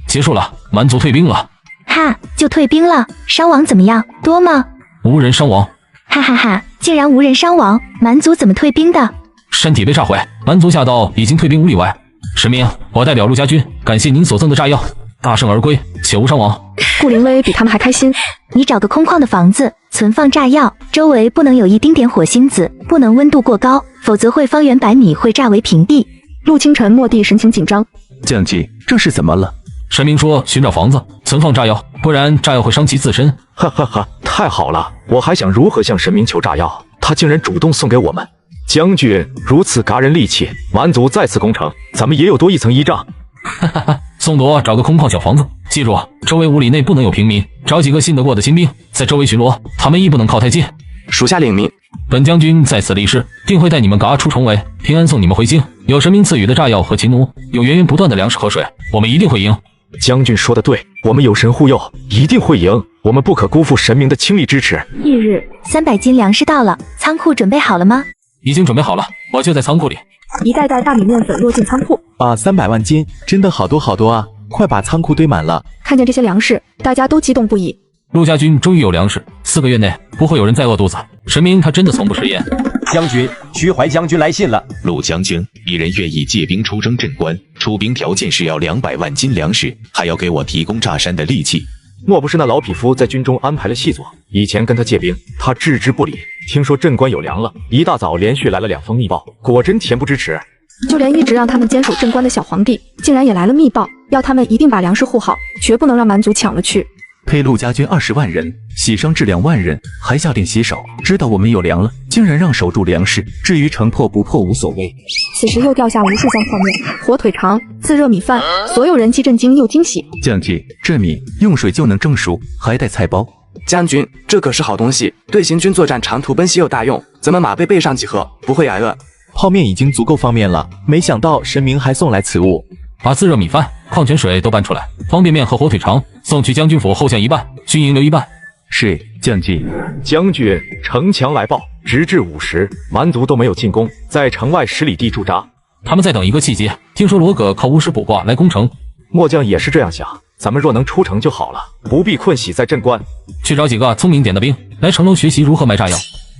结束了，蛮族退兵了。哈，就退兵了，伤亡怎么样？多吗？无人伤亡。哈哈哈，竟然无人伤亡，蛮族怎么退兵的？身体被炸毁，蛮族下道已经退兵无里外。神明，我代表陆家军感谢您所赠的炸药，大胜而归，且无伤亡。顾灵薇比他们还开心。你找个空旷的房子存放炸药，周围不能有一丁点火星子，不能温度过高，否则会方圆100米会炸为平地。陆清晨蓦地神情紧张。将军，这是怎么了？神明说寻找房子存放炸药，不然炸药会伤其自身。哈哈哈，太好了！我还想如何向神明求炸药，他竟然主动送给我们。将军如此嘎人利器，蛮族再次攻城，咱们也有多一层依仗。哈哈哈，宋铎找个空旷小房子，记住，周围5里内不能有平民，找几个信得过的亲兵在周围巡逻，他们亦不能靠太近。属下领命。本将军在此立誓，定会带你们嘎出重围，平安送你们回京。有神明赐予的炸药和秦奴，有源源不断的粮食和水，我们一定会赢。将军说的对，我们有神护佑，一定会赢。我们不可辜负神明的倾力支持。翌日，300斤粮食到了，仓库准备好了吗？已经准备好了，我就在仓库里。一袋袋大米面粉落进仓库。300万斤，真的好多好多啊！快把仓库堆满了。看见这些粮食，大家都激动不已。陆家军终于有粮食，4个月内不会有人再饿肚子。神明他真的从不食言。将军，徐怀将军来信了。陆将军，一人愿意借兵出征镇关，出兵条件是要200万斤粮食，还要给我提供炸山的利器。莫不是那老匹夫在军中安排了细作？以前跟他借兵，他置之不理。听说镇关有粮了，一大早连续来了2封密报，果真恬不知耻。就连一直让他们坚守镇关的小皇帝，竟然也来了密报，要他们一定把粮食护好，绝不能让蛮族抢了去。配陆家军20万人，牺牲至2万人，还下令洗手。知道我们有粮了，竟然让守住粮食。至于城破不破无所谓。此时又掉下无数箱泡面、火腿肠、自热米饭，所有人既震惊又惊喜。将军，这米用水就能蒸熟，还带菜包。将军，这可是好东西，对行军作战长途奔袭有大用。咱们马背备上几盒，不会挨饿。泡面已经足够方便了，没想到神明还送来此物。把自热米饭、矿泉水都搬出来，方便面和火腿肠送去将军府后线一半，军营留一半。是，将军。将军，城墙来报，直至午时，蛮族都没有进攻，在城外10里地驻扎。他们在等一个契机。听说罗葛靠巫师卜卦来攻城，末将也是这样想。咱们若能出城就好了，不必困袭在镇关。去找几个聪明点的兵来城楼学习如何埋炸药。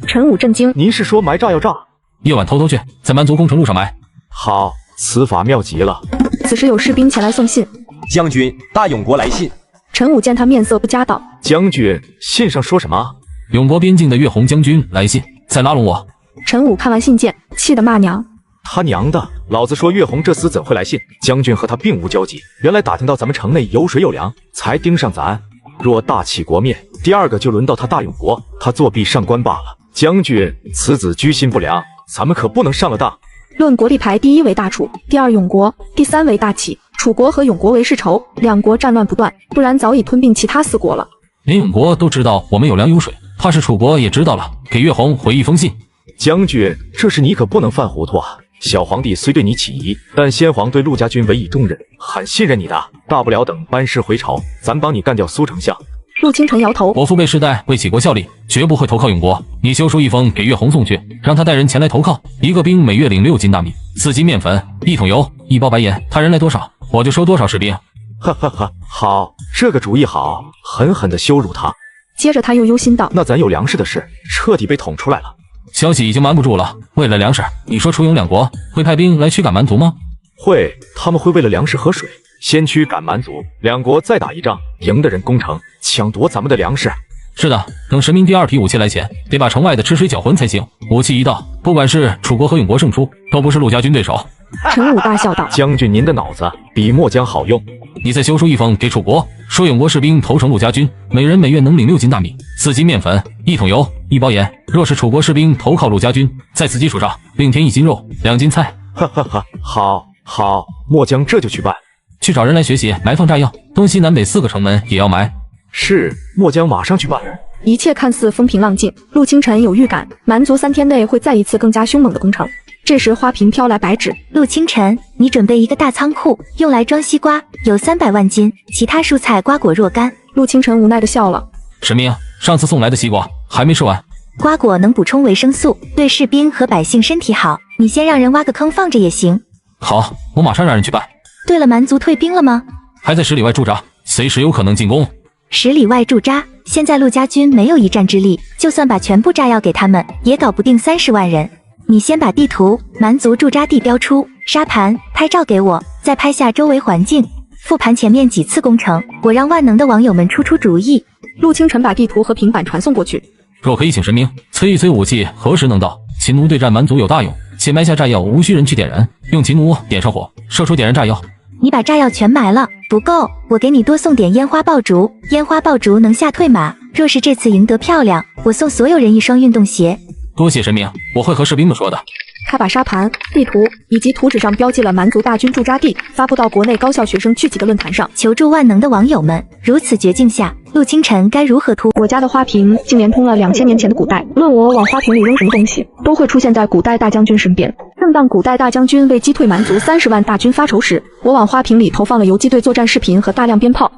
陈武震惊，您是说埋炸药炸？夜晚偷偷去，在蛮族攻城路上埋。好，此法妙极了。此时有士兵前来送信。将军，大永国来信。陈武见他面色不佳道：将军，信上说什么？永国边境的岳洪将军来信，在拉拢我。陈武看完信件，气得骂娘：他娘的！老子说岳洪这厮怎会来信？将军和他并无交集，原来打听到咱们城内有水有粮，才盯上咱。若大起国灭，第二个就轮到他大永国，他作弊上官罢了。将军，此子居心不良，咱们可不能上了当。论国力排第1为大楚，第2永国，第3为大齐。楚国和永国为世仇，两国战乱不断，不然早已吞并其他4国了。连永国都知道我们有粮有水，怕是楚国也知道了，给岳洪回一封信。将军，这事你可不能犯糊涂啊！小皇帝虽对你起疑，但先皇对陆家军委以重任，很信任你的。大不了等班师回朝，咱帮你干掉苏丞相。陆清晨摇头：我父辈世代为齐国效力，绝不会投靠永国。你修书一封给岳洪送去，让他带人前来投靠。一个兵每月领6斤大米、4斤面粉、1桶油、1包白盐，他人来多少，我就收多少士兵。哈哈哈，好，这个主意好，狠狠地羞辱他。接着他又忧心道：那咱有粮食的事彻底被捅出来了。消息已经瞒不住了，为了粮食，你说楚永2国会派兵来驱赶蛮族吗？会，他们会为了粮食和水，先驱赶蛮族，两国再打一仗，赢的人攻城，抢夺咱们的粮食。是的，等神明第二批武器来前，得把城外的吃水搅浑才行。武器一到，不管是楚国和永国胜出，都不是陆家军对手。陈武大笑道：“将军，您的脑子比墨江好用。你再修书一封给楚国，说永国士兵投诚陆家军，每人每月能领6斤大米、4斤面粉、1桶油、1包盐。若是楚国士兵投靠陆家军，在此基础上另添1斤肉、2斤菜。”哈哈哈，好，墨江这就去办。去找人来学习埋放炸药，东西南北4个城门也要埋。是，墨江马上去办。一切看似风平浪静，陆清晨有预感，蛮族3天内会再一次更加凶猛的攻城。这时花瓶飘来白纸：陆清晨，你准备一个大仓库，用来装西瓜，有300万斤，其他蔬菜瓜果若干。陆清晨无奈地笑了：神明，上次送来的西瓜还没吃完。瓜果能补充维生素，对士兵和百姓身体好，你先让人挖个坑放着也行。好，我马上让人去办。对了，蛮族退兵了吗？还在10里外驻扎，随时有可能进攻。10里外驻扎，现在陆家军没有一战之力，就算把全部炸药给他们，也搞不定30万人。你先把地图、蛮族驻扎地标出，沙盘、拍照给我，再拍下周围环境，复盘前面几次攻城，我让万能的网友们出主意。陆清晨把地图和平板传送过去。若可以请神明催一催武器何时能到？秦奴对战蛮族有大用，且埋下炸药无需人去点燃，用秦奴点上火，射出点燃炸药。你把炸药全埋了，不够，我给你多送点烟花爆竹，烟花爆竹能吓退马。若是这次赢得漂亮，我送所有人1双运动鞋。多谢神明，我会和士兵们说的。他把沙盘、地图以及图纸上标记了蛮族大军驻扎地，发布到国内高校学生聚集的论坛上，求助万能的网友们。如此绝境下，陆清晨该如何突？我家的花瓶竟连通了2000年前的古代，无论我往花瓶里扔什么东西，都会出现在古代大将军身边。正当古代大将军为击退蛮族30万大军发愁时，我往花瓶里投放了游击队作战视频和大量鞭炮。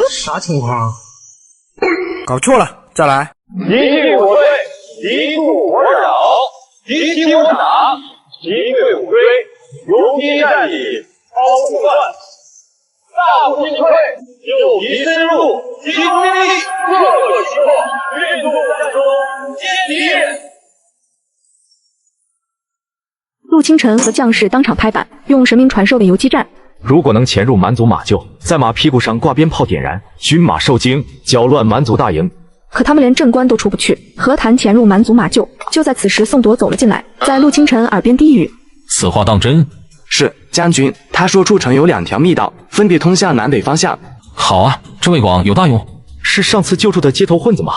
啥情况？搞错了，再来。敌进我退，敌驻我扰，敌袭我打，敌退我追，游击战里超不断。大步进退，诱敌深入，击攻击，各个击破，运动战中歼敌。陆清晨和将士当场拍板，用神明传授的游击战。如果能潜入蛮族马厩，在马屁股上挂鞭炮点燃，军马受惊，搅乱蛮族大营。可他们连正关都出不去，何谈潜入蛮族马厩？就在此时，宋铎走了进来，在陆清晨耳边低语：“此话当真？”“是，将军。他说出城有2条密道，分别通向南北方向。”“好啊，这魏广有大用。”“是上次救助的街头混子吗？”“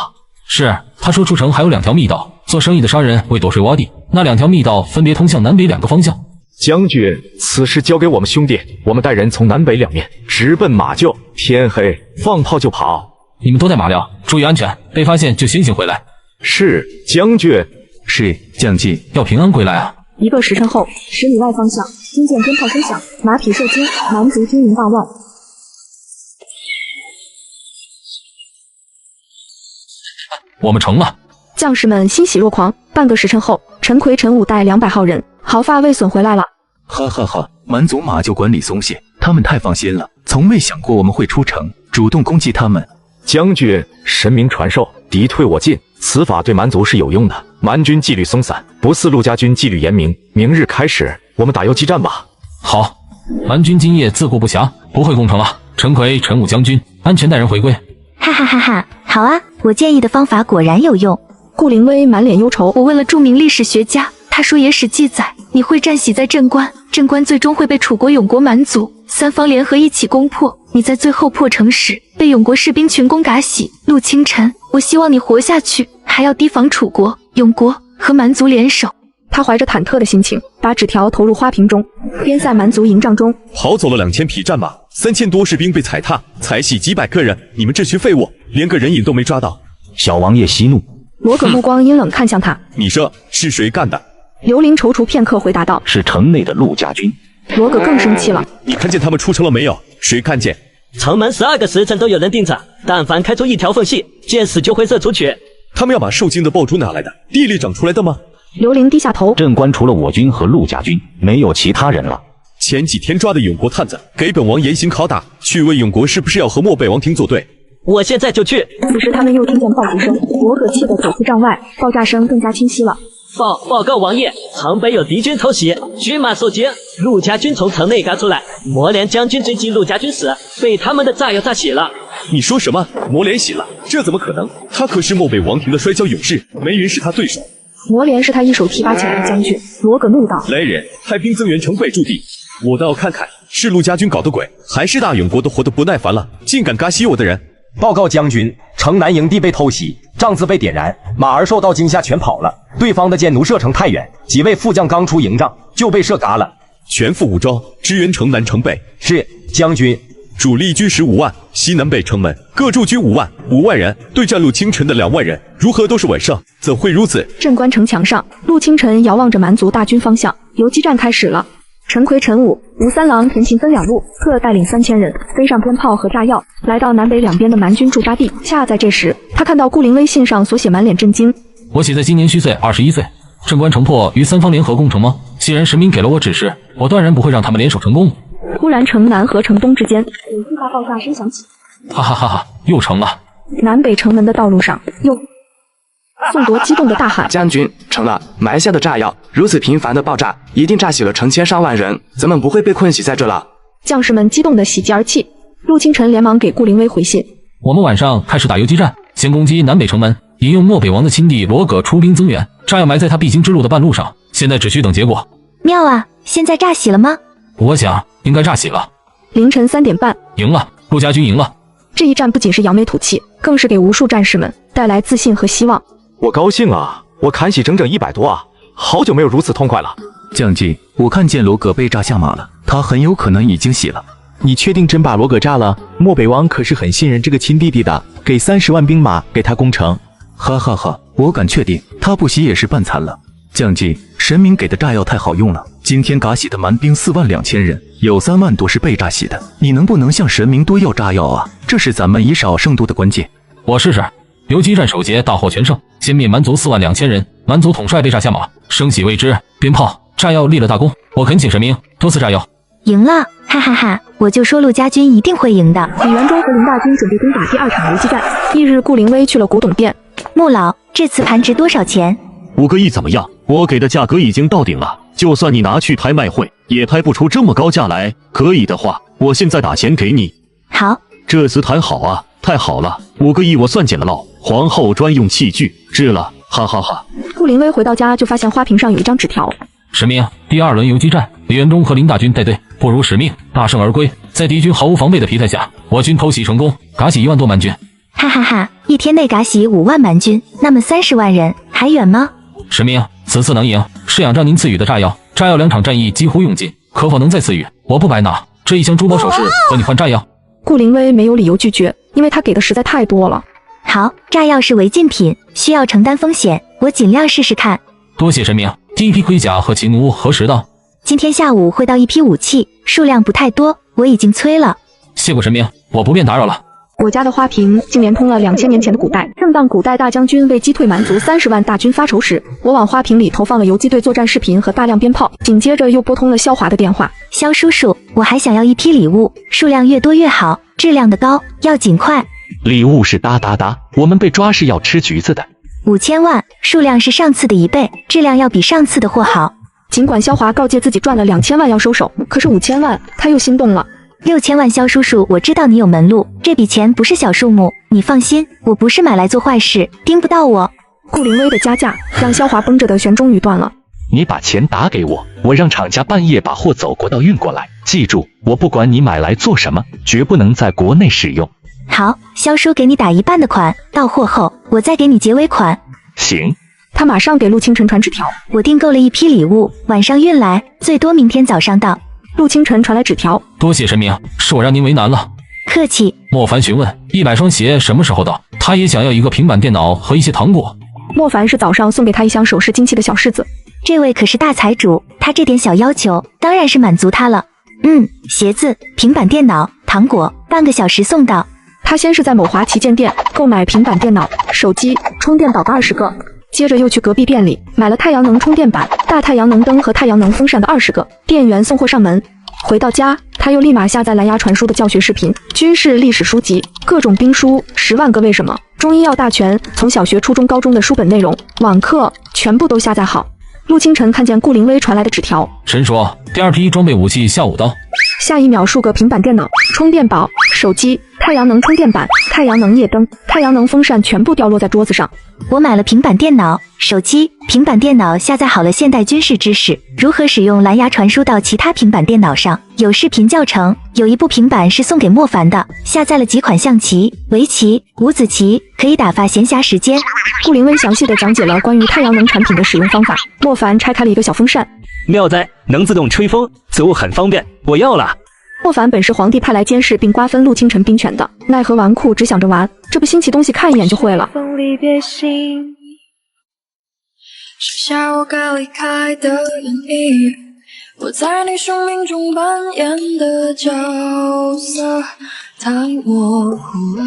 是，他说出城还有2条密道，做生意的商人为躲税洼地，那2条密道分别通向南北2个方向。”“将军，此事交给我们兄弟，我们带人从南北2面直奔马厩，天黑放炮就跑。”“你们都带马粮，注意安全，被发现就先行回来。”“是，将军。”“是，将军。要平安归来啊。”1个时辰后，10里外方向听见鞭炮声响，马匹受惊，蛮族军营大乱。我们成了！将士们欣喜若狂。半个时辰后，陈奎、陈武带200号人，毫发未损回来了。哈哈哈！蛮族马厩管理松懈，他们太放心了，从未想过我们会出城，主动攻击他们。将军，神明传授，敌退我进，此法对蛮族是有用的。蛮军纪律松散，不似陆家军纪律严明。明日开始，我们打游击战吧。好，蛮军今夜自顾不暇，不会攻城了。陈奎、陈武将军，安全带人回归。哈哈哈哈！好啊，我建议的方法果然有用。顾灵威满脸忧愁。我问了著名历史学家，他说野史记载，你会战死在镇关，镇关最终会被楚国、永国、蛮族3方联合一起攻破。你在最后破城时被永国士兵群攻嘎死。陆清晨，我希望你活下去，还要提防楚国、永国和蛮族联手。他怀着忐忑的心情，把纸条投入花瓶中，边塞蛮族营帐中跑走了2000匹战马，3000多士兵被踩踏，才洗几百个人，你们这群废物，连个人影都没抓到。小王爷息怒，罗葛目光阴冷看向他，你说是谁干的？刘伶踌躇片刻回答道：“是城内的陆家军。”罗葛更生气了，你看见他们出城了没有？谁看见？城门12个时辰都有人盯着，但凡开出一条缝隙，箭矢就会射出去。他们要把受惊的爆竹哪来的？地里长出来的吗？刘伶低下头，镇关除了我军和陆家军，没有其他人了。前几天抓的永国探子给本王严刑拷打，去问永国是不是要和漠北王庭作对。我现在就去。此时他们又听见爆竹声，罗葛气得走出帐外，爆炸声更加清晰了。报告王爷，城北有敌军偷袭，军马受惊，陆家军从城内赶出来，魔连将军追击陆家军时，被他们的炸药炸死了。你说什么？魔连死了？这怎么可能？他可是漠北王庭的摔跤勇士，没人是他对手。魔连是他一手提拔起来的将军。罗葛怒道：来人，派兵增援城北驻地，我倒要看看是陆家军搞的鬼，还是大永国都活得不耐烦了，竟敢嘎袭我的人。报告将军，城南营地被偷袭，帐子被点燃，马儿受到惊吓全跑了。对方的箭弩射程太远，几位副将刚出营帐就被射嘎了。全副武装支援城南城北。是将军。主力军15万，西南北城门各驻军5万人，对战陆清晨的2万人，如何都是稳胜，怎会如此？镇关城墙上，陆清晨遥望着蛮族大军方向，游击战开始了。陈奎、陈武、吴三郎田勤分2路，各带领3000人，背上鞭炮和炸药，来到南北两边的蛮军驻扎地。恰在这时，他看到顾灵威信上所写，满脸震惊。我写在今年虚岁21岁，镇关城破与三方联合攻城吗？既然神明给了我指示，我断然不会让他们联手成功。突然，城南和城东之间有巨大爆炸声响起，哈哈哈哈，又成了！南北城门的道路上又。宋铎激动地大喊：将军，成了！埋下的炸药如此频繁的爆炸，一定炸死了成千上万人，咱们不会被困死在这了。将士们激动地喜极而泣。陆清晨连忙给顾灵威回信：我们晚上开始打游击战，先攻击南北城门，引诱漠北王的亲弟罗葛出兵增援，炸药埋在他必经之路的半路上，现在只需等结果。妙啊！现在炸死了吗？我想应该炸死了。凌晨3点半，赢了，陆家军赢了。这一战不仅是扬眉吐气，更是给无数战士们带来自信和希望。我高兴啊！我砍喜整整100多啊！好久没有如此痛快了。将军，我看见罗葛被炸下马了，他很有可能已经死了。你确定真把罗葛炸了？漠北王可是很信任这个亲弟弟的，给30万兵马给他攻城。哈哈哈，我敢确定，他不死也是半残了。将军，神明给的炸药太好用了，今天嘎死的蛮兵4万2千人，有3万多是被炸死的。你能不能向神明多要炸药啊？这是咱们以少胜多的关键。我试试。游击战首节大获全胜，歼灭蛮族4万2千人，蛮族统帅被炸下马，升喜未知，鞭炮、炸药立了大功。我恳请神明多赐炸药。赢了，哈哈哈！我就说陆家军一定会赢的。李元忠和林大军准备攻打第2场游击战。翌日，顾灵威去了古董店。穆老，这瓷盘值多少钱？5个亿怎么样？我给的价格已经到顶了，就算你拿去拍卖会，也拍不出这么高价来。可以的话，我现在打钱给你。好，这瓷坛好啊，太好了，5个亿我算捡了漏。皇后专用器具，治了，哈哈哈。顾灵威回到家就发现花瓶上有一张纸条：神明，第2轮游击战，李元忠和林大军带队，不辱使命，大胜而归。在敌军毫无防备的疲态下，我军偷袭成功，嘎死1万多蛮军。哈哈哈！一天内嘎死5万蛮军，那么30万人还远吗？神明，此次能赢，是仰仗您赐予的炸药。炸药2场战役几乎用尽，可否能再赐予？我不白拿这一箱珠宝首饰和你换炸药。顾灵威没有理由拒绝，因为他给的实在太多了。好，炸药是违禁品，需要承担风险，我尽量试试看。多谢神明。第一批盔甲和骑奴何时到？今天下午会到一批武器，数量不太多，我已经催了。谢过神明，我不便打扰了。我家的花瓶竟连通了2000年前的古代。正当古代大将军为击退蛮族30万大军发愁时，我往花瓶里投放了游击队作战视频和大量鞭炮，紧接着又拨通了萧华的电话。萧叔叔，我还想要一批礼物，数量越多越好，质量的高，要尽快。礼物是哒，我们被抓是要吃橘子的。5000万，数量是上次的1倍，质量要比上次的货好。尽管萧华告诫自己赚了2000万要收手，可是5000万他又心动了。6000万，萧叔叔，我知道你有门路，这笔钱不是小数目，你放心，我不是买来做坏事，盯不到我。顾灵威的加价让萧华绷着的弦终于断了。你把钱打给我，我让厂家半夜把货走国道运过来。记住，我不管你买来做什么，绝不能在国内使用。好，萧叔给你打1半的款，到货后我再给你结尾款。行。他马上给陆清晨传纸条，我订购了一批礼物，晚上运来，最多明天早上到。陆清晨传来纸条，多谢神明，是我让您为难了。客气。莫凡询问100双鞋什么时候到，他也想要一个平板电脑和一些糖果。莫凡是早上送给他一箱首饰金器的小柿子，这位可是大财主，他这点小要求当然是满足他了。鞋子、平板电脑、糖果，半个小时送到。他先是在某华旗舰店购买平板电脑、手机、充电宝的20个，接着又去隔壁店里买了太阳能充电板、大太阳能灯和太阳能风扇的20个，店员送货上门。回到家，他又立马下载蓝牙传输的教学视频、军事历史书籍、各种兵书、10万个为什么、中医药大全，从小学、初中、高中的书本内容、网课全部都下载好。陆清晨看见顾灵薇传来的纸条，神说第2批装备武器下5刀。下一秒数个平板电脑、充电宝、手机、太阳能充电板、太阳能夜灯、太阳能风扇全部掉落在桌子上。我买了平板电脑、手机、平板电脑下载好了现代军事知识，如何使用蓝牙传输到其他平板电脑上，有视频教程，有一部平板是送给莫凡的，下载了几款象棋、围棋、五子棋，可以打发闲暇时间。顾灵薇详细的讲解了关于太阳能产品的使用方法。莫凡拆开了一个小风扇，妙哉，能自动吹风，此物很方便，我要了。莫凡本是皇帝派来监视并瓜分陆清晨兵权的，奈何纨绔只想着玩，这部新奇东西看一眼就会了。写下我该离开的原因，我在你生命中扮演的角色太模糊了。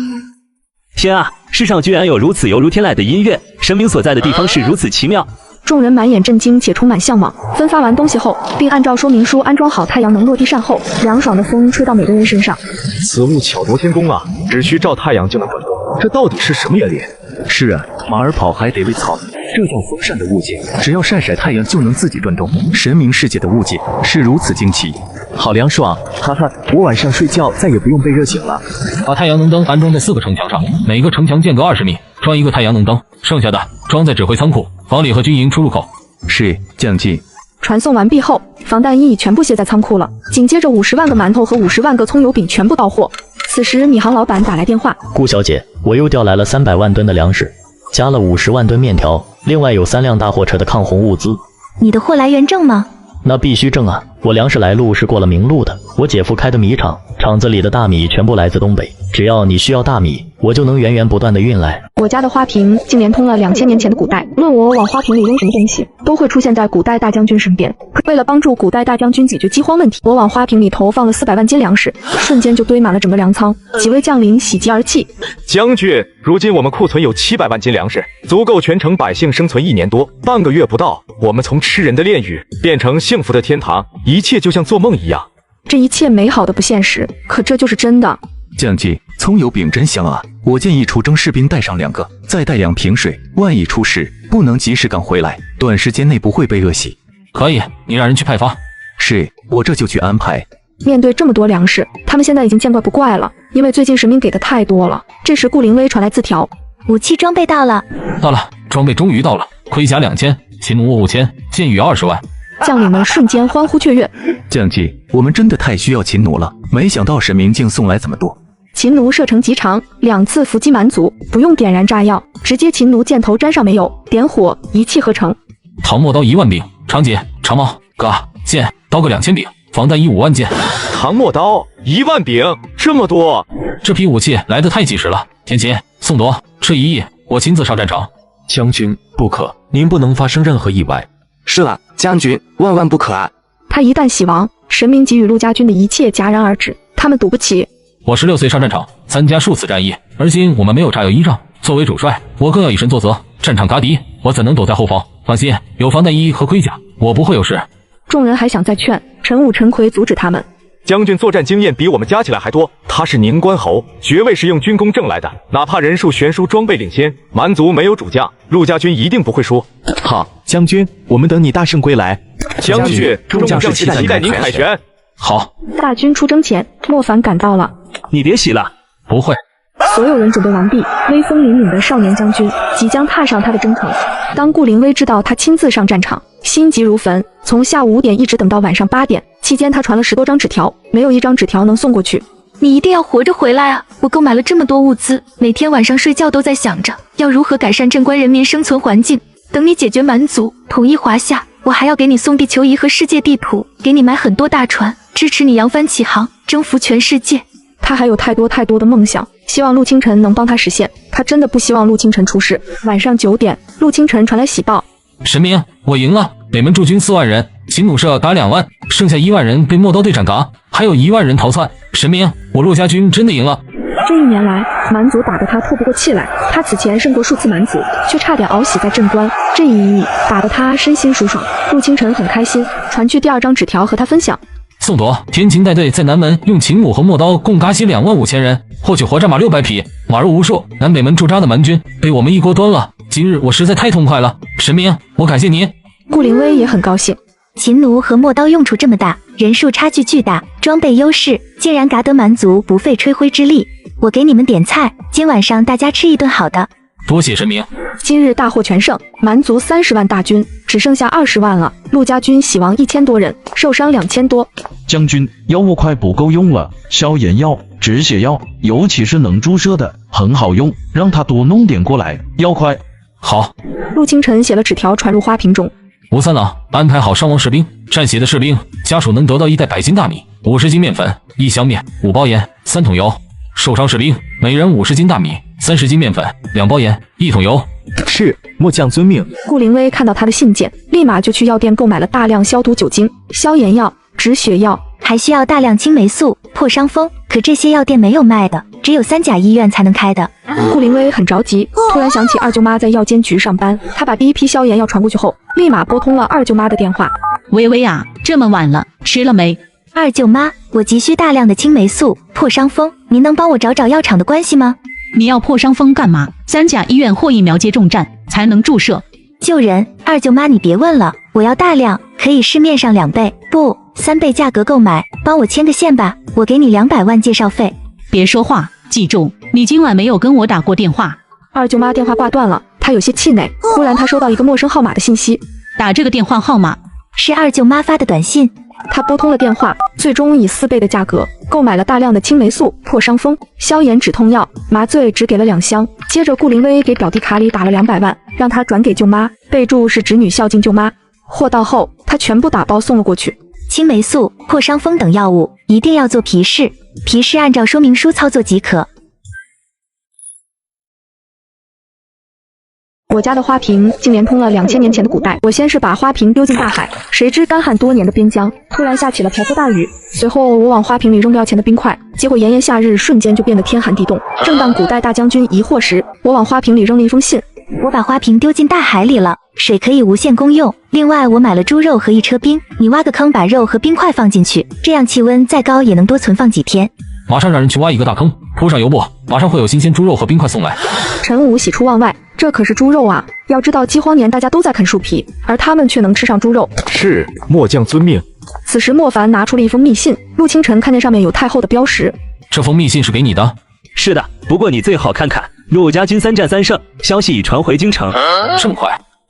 天啊，世上居然有如此犹如天籁的音乐，神明所在的地方是如此奇妙。众人满眼震惊且充满向往。分发完东西后，并按照说明书安装好太阳能落地扇后，凉爽的风吹到每个人身上。此物巧夺天工啊，只需照太阳就能转动，这到底是什么原理？是啊，马儿跑还得喂草，这叫风扇的物件，只要晒晒太阳就能自己转动。神明世界的物件是如此惊奇，好凉爽，哈哈！我晚上睡觉再也不用被热醒了。把太阳能灯安装在4个城墙上，每个城墙间隔20米，装一个太阳能灯，剩下的装在指挥仓库、房里和军营出入口。是，将军。传送完毕后，防弹衣全部卸在仓库了。紧接着50万个馒头和50万个葱油饼全部到货。此时米行老板打来电话，顾小姐，我又调来了300万吨的粮食，加了50万吨面条，另外有3辆大货车的抗洪物资。你的货来源证吗？那必须证啊，我粮食来路是过了明路的。我姐夫开的米厂，厂子里的大米全部来自东北，只要你需要大米，我就能源源不断的运来。我家的花瓶竟连通了2000年前的古代，论我往花瓶里扔什么东西，都会出现在古代大将军身边。为了帮助古代大将军解决饥荒问题，我往花瓶里投放了400万斤粮食，瞬间就堆满了整个粮仓。几位将领喜极而泣。将军，如今我们库存有700万斤粮食，足够全城百姓生存1年多。半个月不到，我们从吃人的炼狱变成幸福的天堂，一切就像做梦一样。这一切美好的不现实，可这就是真的。将军，葱油饼真香啊！我建议出征士兵带上2个，再带2瓶水，万一出事不能及时赶回来，短时间内不会被饿死。可以，你让人去派发。是，我这就去安排。面对这么多粮食，他们现在已经见怪不怪了，因为最近神明给的太多了。这时顾灵薇传来字条，武器装备到了。到了，装备终于到了，盔甲2000，秦弩5000，箭雨20万。将领们瞬间欢呼雀跃。将军，我们真的太需要秦弩了，没想到神明竟送来这么多。秦弩射程极长，2次伏击满组，不用点燃炸药，直接秦弩箭头沾上煤油，点火一气呵成。唐末刀1万柄，长戟、长矛、戈、剑、刀各2000柄，防弹衣5万件。唐末刀1万柄，这么多！这批武器来得太及时了。天琴、宋铎，这1亿，我亲自上战场。将军，不可，您不能发生任何意外。是了，将军，万万不可啊！他一旦死亡，神明给予陆家军的一切戛然而止，他们赌不起。我16岁上战场，参加数次战役，而今我们没有炸药依仗，作为主帅，我更要以身作则，战场嘎敌，我怎能躲在后方？放心，有防弹衣和盔甲，我不会有事。众人还想再劝，陈武、陈奎阻止他们。将军作战经验比我们加起来还多，他是宁关侯，爵位是用军功挣来的，哪怕人数悬殊，装备领先，蛮族没有主将，陆家军一定不会输。好，将军，我们等你大胜归来。将军，众将士期待您凯旋。好。大军出征前，莫凡赶到了。你别洗了。不会。所有人准备完毕，威风凛凛的少年将军即将踏上他的征程。当顾灵薇知道他亲自上战场，心急如焚，从下午5点一直等到晚上8点，期间他传了10多张纸条，没有一张纸条能送过去。你一定要活着回来啊！我购买了这么多物资，每天晚上睡觉都在想着要如何改善镇关人民生存环境。等你解决蛮族，统一华夏，我还要给你送地球仪和世界地图，给你买很多大船，支持你扬帆起航，征服全世界。他还有太多的梦想，希望陆清晨能帮他实现。他真的不希望陆清晨出事。晚上9点，陆清晨传来喜报：神明，我赢了！北门驻军4万人，秦弩射嘎2万，剩下1万人被陌刀队斩嘎，还有1万人逃窜。神明，我陆家军真的赢了！这1年来，蛮族打得他透不过气来。他此前胜过数次蛮族，却差点熬死在镇关。这一役打得他身心舒爽。陆清晨很开心，传去第2张纸条和他分享。宋铎，天秦带队在南门用秦弩和陌刀共嘎袭2万5千人，获取活战马600匹，马肉无数。南北门驻扎的蛮军被我们一锅端了。今日我实在太痛快了，神明，我感谢您。顾灵薇也很高兴。秦奴和陌刀用处这么大，人数差距巨大，装备优势，竟然嘎得蛮族不费吹灰之力。我给你们点菜，今晚上大家吃一顿好的。多谢神明。今日大获全胜，蛮族30万大军只剩下20万了。陆家军死亡1000多人，受伤2000多。将军，药物快不够用了，消炎药、止血药，尤其是能注射的，很好用，让他多弄点过来，要快。好。陆清晨写了纸条传入花瓶中。吴三郎，安排好伤亡士兵、战血的士兵家属能得到1袋100斤大米、50斤面粉、1箱面、5包盐、3桶油。受伤士兵每人50斤大米、30斤面粉、2包盐、1桶油。是，末将遵命。顾灵薇看到他的信件，立马就去药店购买了大量消毒酒精、消炎药、止血药，还需要大量青霉素、破伤风。可这些药店没有卖的，只有3甲医院才能开的。顾灵薇很着急，突然想起二舅妈在药监局上班，她把第一批消炎药传过去后，立马拨通了二舅妈的电话。薇薇啊，这么晚了，吃了没？二舅妈，我急需大量的青霉素、破伤风，您能帮我找找药厂的关系吗？你要破伤风干嘛？3甲医院或疫苗接种站才能注射。救人，二舅妈你别问了，我要大量，可以市面上2倍不3倍价格购买，帮我牵个线吧，我给你200万介绍费。别说话，记住，你今晚没有跟我打过电话。二舅妈电话挂断了，她有些气馁。忽然她收到一个陌生号码的信息，打这个电话号码是二舅妈发的短信。她拨通了电话，最终以4倍的价格购买了大量的青霉素、破伤风、消炎止痛药、麻醉，只给了2箱。接着顾灵薇给表弟卡里打了200万，让他转给舅妈，备注是侄女孝敬舅妈。货到后，他全部打包送了过去。青霉素、破伤风等药物一定要做皮试，皮试按照说明书操作即可。我家的花瓶竟连通了2000年前的古代。我先是把花瓶丢进大海，谁知干旱多年的边疆突然下起了瓢泼大雨。随后我往花瓶里扔掉钱的冰块，结果炎炎夏日瞬间就变得天寒地冻。正当古代大将军疑惑时，我往花瓶里扔了一封信。我把花瓶丢进大海里了，水可以无限公用。另外我买了猪肉和1车冰，你挖个坑把肉和冰块放进去，这样气温再高也能多存放几天。马上让人去挖一个大坑，铺上油布，马上会有新鲜猪肉和冰块送来。陈武喜出望外，这可是猪肉啊！要知道饥荒年大家都在啃树皮，而他们却能吃上猪肉。是，末将遵命。此时莫凡拿出了一封密信，陆清晨看见上面有太后的标识。这封密信是给你的？是的，不过你最好看看，陆家军3战3胜，消息已传回京城。这么快？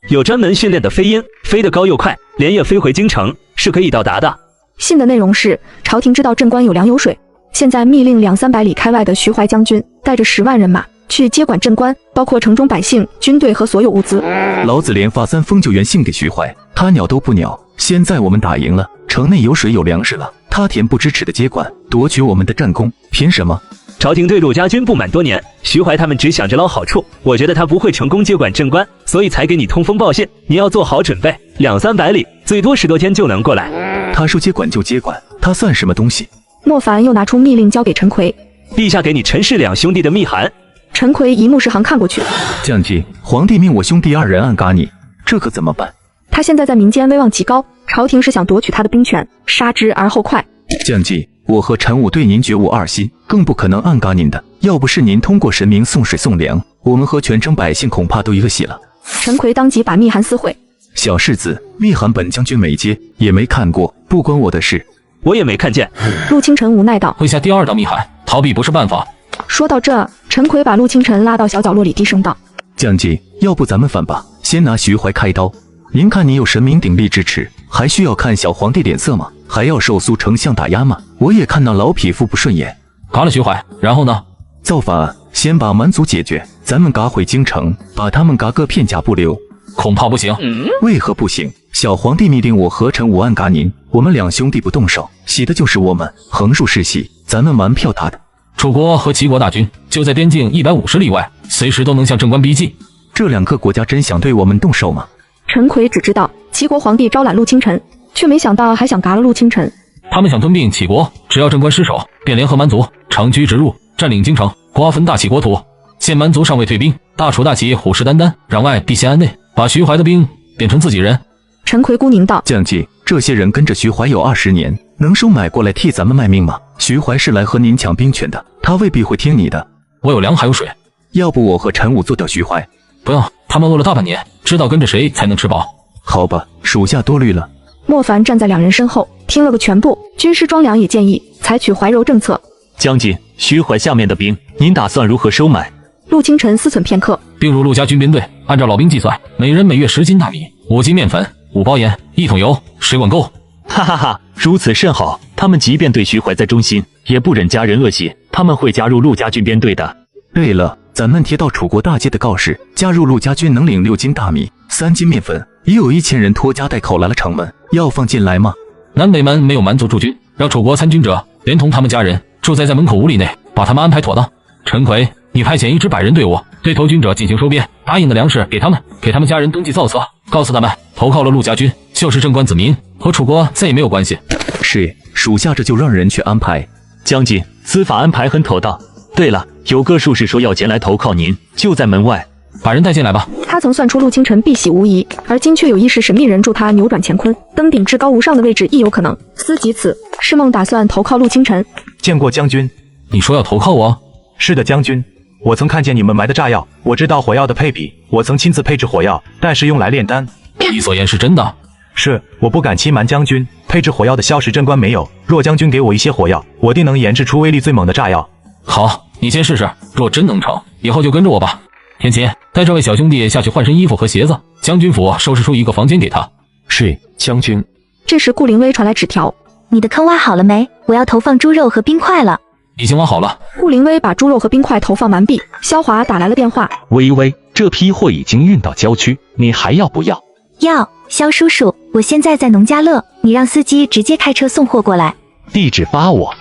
有专门训练的飞鹰，飞得高又快，连夜飞回京城是可以到达的。信的内容是：朝廷知道镇关有粮有水，现在密令200-300里开外的徐怀将军带着10万人马去接管镇关，包括城中百姓、军队和所有物资。老子连发3封救援信给徐怀，他鸟都不鸟。现在我们打赢了，城内有水有粮食了，他恬不知耻的接管，夺取我们的战功，凭什么？朝廷对陆家军不满多年，徐怀他们只想着捞好处，我觉得他不会成功接管镇关，所以才给你通风报信。你要做好准备，200-300里，最多10多天就能过来。他说接管就接管，他算什么东西？莫凡又拿出密令交给陈奎，陛下给你陈氏2兄弟的密函。陈奎一目十行看过去，将军，皇帝命我兄弟2人暗嘎你，这可怎么办？他现在在民间威望极高，朝廷是想夺取他的兵权，杀之而后快。将军，我和陈武对您绝无二心，更不可能暗嘎您的。要不是您通过神明送水送粮，我们和全城百姓恐怕都一个洗了。陈奎当即把密函撕毁。小世子，密函本将军没接，也没看过，不关我的事。我也没看见。陆清晨无奈道：会下第2道密函，逃避不是办法。说到这，陈奎把陆清晨拉到小角落里，低声道：将军，要不咱们反吧，先拿徐怀开刀。您看你有神明鼎力支持，还需要看小皇帝脸色吗？还要受苏丞相打压吗？我也看那老匹夫不顺眼。嘎了徐怀，然后呢？造反，先把蛮族解决，咱们嘎回京城，把他们嘎个片甲不留。恐怕不行。为何不行？小皇帝密令我和陈武暗嘎您，我们2兄弟不动手，洗的就是我们。横竖是洗，咱们蛮票打的。楚国和齐国大军就在边境150里外，随时都能向镇关逼近。这2个国家真想对我们动手吗？陈奎只知道齐国皇帝招揽陆清晨，却没想到还想嘎了陆清晨。他们想吞并齐国，只要镇关失守，便联合蛮族长驱直入，占领京城，瓜分大齐国土。现蛮族尚未退兵，大楚大齐虎视眈眈，攘外必先安内，把徐怀的兵变成自己人。陈奎孤凝道：将军，这些人跟着徐怀有20年，能收买过来替咱们卖命吗？徐怀是来和您抢兵权的，他未必会听你的。我有粮还有水，要不我和陈武做掉徐怀？不用，他们饿了大半年，知道跟着谁才能吃饱。好吧，属下多虑了。莫凡站在两人身后，听了个全部。军师庄良也建议采取怀柔政策。将军，徐怀下面的兵，您打算如何收买？陆清晨思忖片刻，并入陆家军编队，按照老兵计算，每人每月10斤大米，5斤面粉，5包盐，1桶油，10管钩。哈哈哈，如此甚好。他们即便对徐怀在忠心，也不忍家人恶习，他们会加入陆家军编队的。对了，咱们贴到楚国大街的告示，加入陆家军能领6斤大米，3斤面粉，也有1000人拖家带口来了城门，要放进来吗？南北门没有蛮族驻军，让楚国参军者连同他们家人住在门口屋里内，把他们安排妥当。陈奎，你派遣1支100人队伍，对投军者进行收编，答应的粮食给他们，给他们家人登记造册，告诉他们投靠了陆家军就是正官子民，和楚国再也没有关系。是，属下这就让人去安排。将军，司法安排很妥当。对了，有个术士说要前来投靠您，就在门外，把人带进来吧。他曾算出陆清晨必喜无疑，而今却有一时神秘人助他扭转乾坤，登顶至高无上的位置亦有可能。思及此，是梦打算投靠陆清晨。见过将军。你说要投靠我？是的，将军。我曾看见你们埋的炸药，我知道火药的配比，我曾亲自配置火药，但是用来炼丹。你所言是真的？是，我不敢欺瞒将军，配置火药的萧石镇关没有。若将军给我一些火药，我定能研制出威力最猛的炸药。好，你先试试，若真能成，以后就跟着我吧。天琴，带这位小兄弟下去换身衣服和鞋子，将军府收拾出一个房间给他。是，将军。这时顾灵薇传来纸条：你的坑挖好了没？我要投放猪肉和冰块了。已经挖好了。顾灵薇把猪肉和冰块投放完毕，萧华打来了电话：微微，这批货已经运到郊区，你还要不要？要，萧叔叔，我现在在农家乐，你让司机直接开车送货过来。地址发我。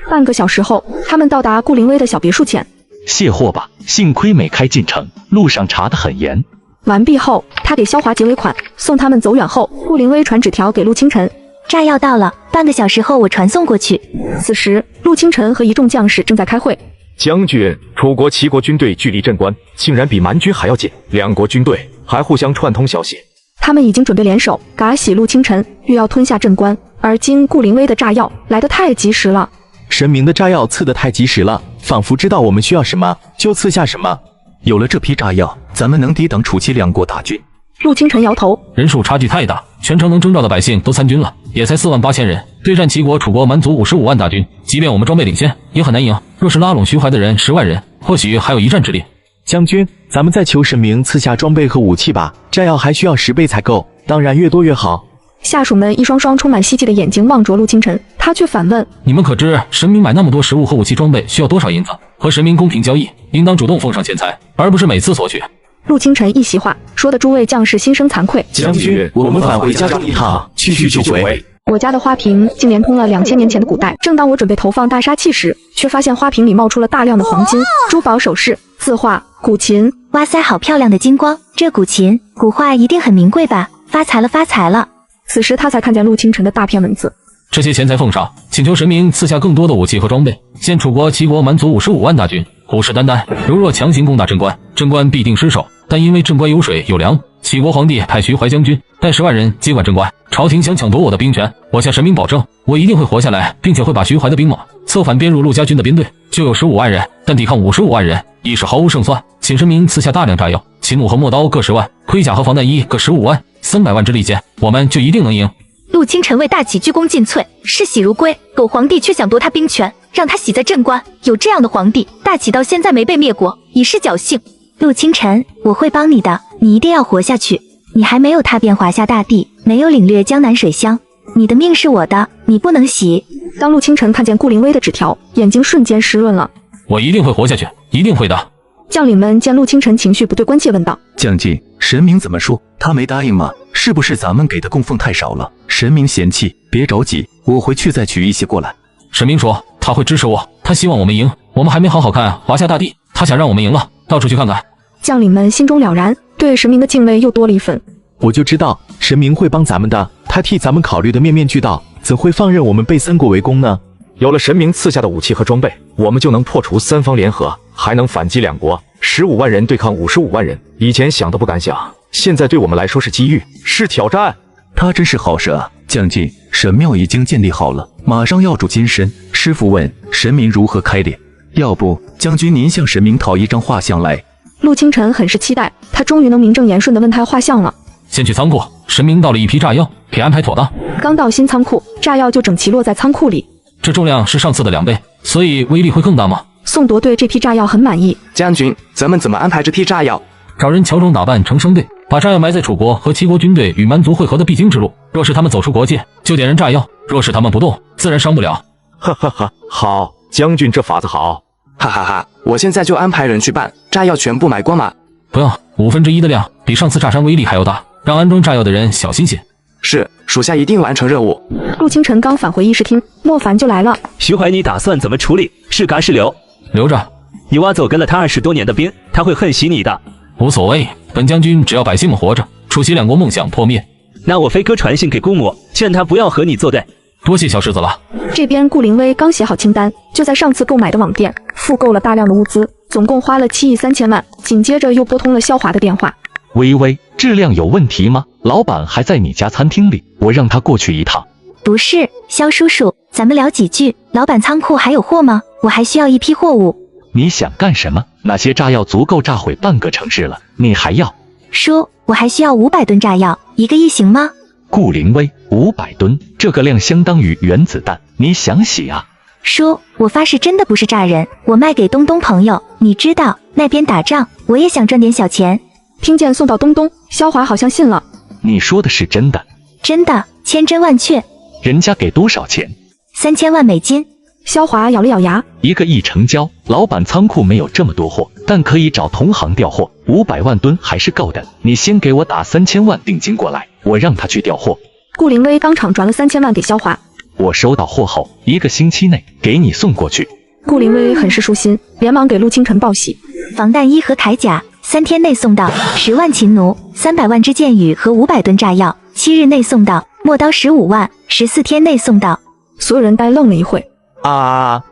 半个小时后，他们到达顾灵薇的小别墅前。卸货吧，幸亏没开进城，路上查得很严。完毕后，他给萧华结尾款，送他们走远后，顾灵薇传纸条给陆清晨：炸药到了，半个小时后我传送过去。此时，陆清晨和一众将士正在开会。将军，楚国齐国军队距离镇关，竟然比蛮军还要近，两国军队还互相串通消息。他们已经准备联手嘎洗陆清晨，欲要吞下镇关。而今顾灵薇的炸药来得太及时了。神明的炸药刺得太及时了，仿佛知道我们需要什么就刺下什么。有了这批炸药，咱们能抵挡楚齐两国大军。陆清晨摇头，人数差距太大，全城能征召的百姓都参军了，也才48000人，对战齐国、楚国蛮族55万大军，即便我们装备领先，也很难赢。若是拉拢徐怀的人10万人，或许还有一战之力。将军，咱们再求神明赐下装备和武器吧，炸药还需要10倍才够，当然越多越好。下属们一双双充满希冀的眼睛望着陆清晨，他却反问：你们可知神明买那么多食物和武器装备需要多少银子？和神明公平交易，应当主动奉上钱财，而不是每次索取。陆清晨一席话说的诸位将士心生惭愧。将军，我们返回家中一趟，去就回。我家的花瓶竟连通了2000年前的古代，正当我准备投放大杀器时，却发现花瓶里冒出了大量的黄金、珠宝首饰、字画、古琴。哇塞，好漂亮的金光！这古琴、古画一定很名贵吧？发财了，发财了！此时他才看见陆清晨的大片文字。这些钱财奉上，请求神明赐下更多的武器和装备。现楚国、齐国蛮族55万大军，虎视眈眈，如若强行攻打镇关，镇关必定失守。但因为镇关有水有粮，齐国皇帝派徐怀将军带10万人接管镇关。朝廷想抢夺我的兵权，我向神明保证，我一定会活下来，并且会把徐怀的兵马策反编入陆家军的编队，就有15万人，但抵抗55万人，已是毫无胜算。请神明赐下大量炸药、秦弩和陌刀各10万，盔甲和防弹衣各15万，300万支利剑，我们就一定能赢。陆清晨为大齐鞠躬尽瘁，视喜如归。狗皇帝却想夺他兵权，让他洗在镇关。有这样的皇帝，大齐到现在没被灭国，已是侥幸。陆清晨，我会帮你的，你一定要活下去。你还没有踏遍华夏大地，没有领略江南水乡，你的命是我的，你不能洗。当陆清晨看见顾灵薇的纸条，眼睛瞬间湿润了。我一定会活下去，一定会的。将领们见陆清晨情绪不对，关切问道：将军，神明怎么说？他没答应吗？是不是咱们给的供奉太少了？神明嫌弃，别着急，我回去再取一些过来。神明说他会支持我，他希望我们赢。我们还没好好看华夏大地，他想让我们赢了，到处去看看。将领们心中了然，对神明的敬畏又多了一分。我就知道神明会帮咱们的，他替咱们考虑的面面俱到，怎会放任我们被三国围攻呢？有了神明赐下的武器和装备，我们就能破除三方联合，还能反击两国。15万人对抗55万人，以前想都不敢想，现在对我们来说是机遇，是挑战。他真是好事啊！将军，神庙已经建立好了，马上要铸金身。师傅问神明如何开炼，要不将军您向神明讨一张画像来。陆清晨很是期待，他终于能名正言顺地问他画像了。先去仓库，神明到了一批炸药，给安排妥当。刚到新仓库，炸药就整齐落在仓库里。这重量是上次的2倍，所以威力会更大吗？宋铎对这批炸药很满意。将军，咱们怎么安排这批炸药？找人乔装打扮成生队，把炸药埋在楚国和齐国军队与蛮族会合的必经之路。若是他们走出国界，就点燃炸药；若是他们不动，自然伤不了。哈哈哈，好，将军这法子好。哈哈哈，我现在就安排人去办，炸药全部买光吗？不用，1/5的量，比上次炸山威力还要大，让安装炸药的人小心些。是，属下一定完成任务。陆清晨刚返回议事厅，莫凡就来了。徐怀，你打算怎么处理？是嘎是留？留着。你挖走跟了他20多年的兵，他会恨死你的。无所谓，本将军只要百姓们活着，出席2国梦想破灭。那我飞鸽传信给姑母，劝他不要和你作对。多谢小世子了。这边顾灵威刚写好清单，就在上次购买的网店复购了大量的物资，总共花了7亿3千万。紧接着又拨通了萧华的电话。微微，质量有问题吗？老板还在你家餐厅里，我让他过去一趟。不是，萧叔叔，咱们聊几句。老板仓库还有货吗？我还需要一批货物。你想干什么？那些炸药足够炸毁半个城市了，你还要？叔，我还需要500吨炸药，1个亿行吗？顾灵威，500吨，这个量相当于原子弹，你想洗啊？叔，我发誓真的不是炸人，我卖给东东朋友，你知道那边打仗，我也想赚点小钱。听见送到东东，萧华好像信了。你说的是真的？真的，千真万确。人家给多少钱？3000万美金。萧华咬了咬牙，1个亿成交。老板仓库没有这么多货，但可以找同行调货，500万吨还是够的。你先给我打3000万定金过来，我让他去调货。顾灵威当场转了3000万给萧华。我收到货后1个星期内给你送过去。顾灵威很是舒心，连忙给陆清晨报喜。防弹衣和铠甲3天内送到，10万秦弩，300万支箭雨和500吨炸药，7日内送到，陌刀15万，14天内送到。所有人呆愣了一会。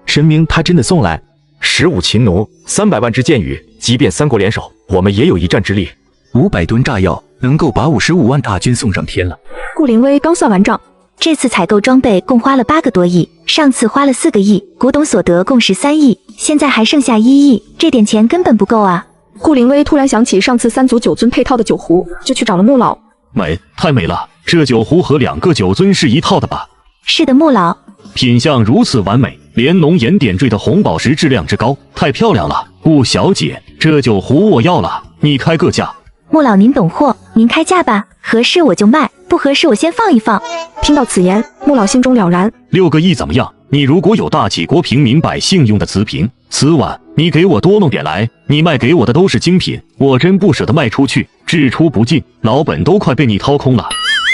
神明他真的送来15秦弩，300万支箭雨，即便3国联手，我们也有一战之力。500吨炸药能够把55万大军送上天了。顾灵威刚算完账，这次采购装备共花了8个多亿，上次花了4个亿，古董所得共13亿，现在还剩下1亿，这点钱根本不够啊！顾灵威突然想起上次3组9尊配套的酒壶，就去找了穆老。美，太美了！这酒壶和2个9尊是一套的吧？是的，穆老。品相如此完美，连龙岩点缀的红宝石质量之高，太漂亮了。顾小姐，这酒壶我要了，你开个价。穆老您懂货，您开价吧，合适我就卖，不合适我先放一放。听到此言，穆老心中了然。6个亿怎么样？你如果有大齐国平民百姓用的瓷瓶、瓷碗，你给我多弄点来。你卖给我的都是精品，我真不舍得卖出去，只出不进，老本都快被你掏空了。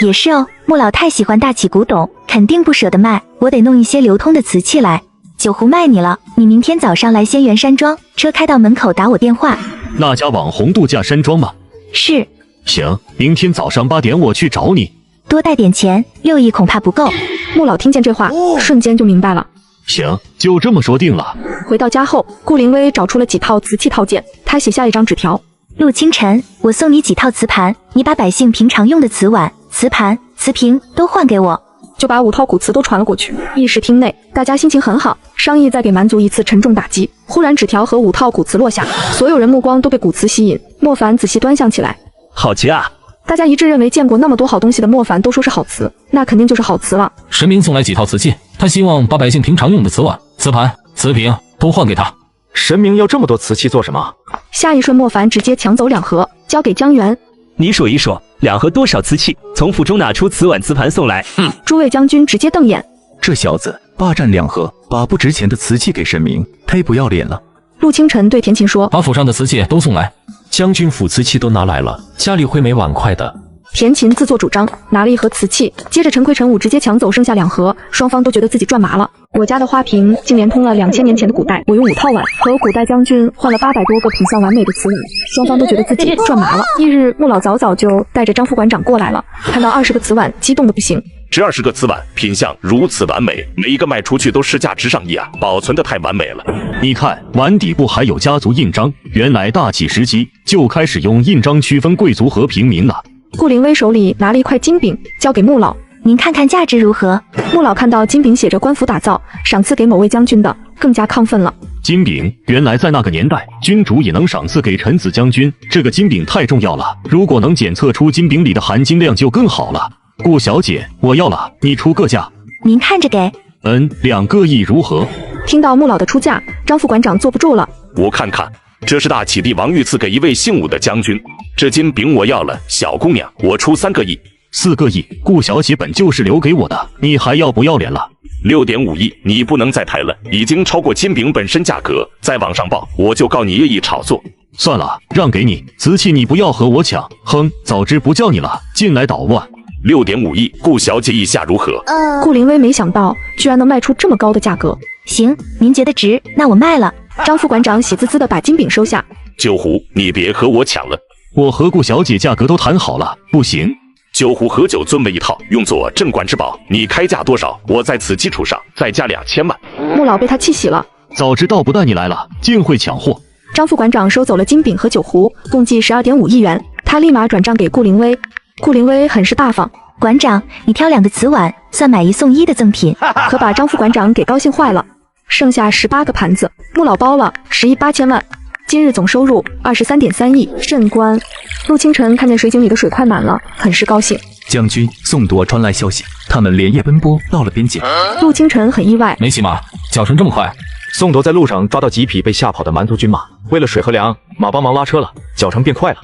也是哦，穆老太喜欢大齐古董，肯定不舍得卖，我得弄一些流通的瓷器来。酒壶卖你了，你明天早上来仙园山庄，车开到门口打我电话。那家网红度假山庄吗？是。行，明天早上8点我去找你。多带点钱，6亿恐怕不够。穆老听见这话，瞬间就明白了。行，就这么说定了。回到家后，顾灵威找出了几套瓷器套件，他写下一张纸条：陆清晨，我送你几套瓷盘，你把百姓平常用的瓷碗、瓷盘、瓷瓶都换给我。就把5套古瓷都传了过去。议事厅内，大家心情很好，商议再给蛮族一次沉重打击。忽然，纸条和5套古瓷落下，所有人目光都被古瓷吸引。莫凡仔细端详起来，好瓷啊！大家一致认为见过那么多好东西的莫凡都说是好瓷，那肯定就是好瓷了。神明送来几套瓷器，他希望把百姓平常用的瓷碗、瓷盘、瓷瓶都换给他。神明要这么多瓷器做什么？下一瞬，莫凡直接抢走2盒，交给江源。你数一数，2盒多少瓷器？从府中拿出瓷碗瓷盘送来。诸位将军直接瞪眼，这小子霸占2盒，把不值钱的瓷器给神明，太不要脸了。陆清晨对田琴说：“把府上的瓷器都送来。”将军府瓷器都拿来了，家里会没碗筷的。田琴自作主张拿了1盒瓷器，接着陈奎、陈武直接抢走剩下2盒，双方都觉得自己赚麻了。我家的花瓶竟连通了2000年前的古代，我用5套碗和古代将军换了800多个品相完美的瓷碗，双方都觉得自己赚麻了。翌日，穆老早早就带着张副馆长过来了，看到20个瓷碗，激动的不行。这20个瓷碗品相如此完美，每一个卖出去都市价值上亿啊！保存的太完美了。你看碗底部还有家族印章，原来大齐时期就开始用印章区分贵族和平民了。顾灵威手里拿了一块金饼，交给穆老。您看看价值如何？穆老看到金饼写着官府打造，赏赐给某位将军的，更加亢奋了。金饼，原来在那个年代，君主也能赏赐给臣子将军。这个金饼太重要了，如果能检测出金饼里的含金量就更好了。顾小姐，我要了，你出个价。您看着给。2个亿如何？听到穆老的出价，张副馆长坐不住了。我看看，这是大启帝王御赐给一位姓武的将军，这金饼我要了。小姑娘，我出3个亿。4个亿，顾小姐本就是留给我的，你还要不要脸了？6.5亿，你不能再抬了，已经超过金饼本身价格，再往上报，我就告你恶意炒作。算了，让给你，瓷器你不要和我抢。哼，早知不叫你了，进来捣乱。6.5亿，顾小姐意下如何？顾灵薇没想到居然能卖出这么高的价格。行，您觉得值，那我卖了。张副馆长喜滋滋的把金饼收下。九湖，你别和我抢了，我和顾小姐价格都谈好了，不行。9壶和酒尊为一套，用作镇馆之宝。你开价多少？我在此基础上再加2000万。穆老被他气喜了。早知道不带你来了，竟会抢货。张副馆长收走了金饼和酒壶，共计12.5亿元。他立马转账给顾灵薇。顾灵薇很是大方，馆长，你挑2个瓷碗，算买1送1的赠品。可把张副馆长给高兴坏了。剩下18个盘子，穆老包了10亿8千万。今日总收入23.3亿。镇关，陆清晨看见水井里的水快满了，很是高兴。将军，宋铎传来消息，他们连夜奔波到了边境。陆清晨很意外，没骑马，脚程这么快。宋铎在路上抓到几匹被吓跑的蛮族军马，为了水和粮，马帮忙拉车了，脚程变快了。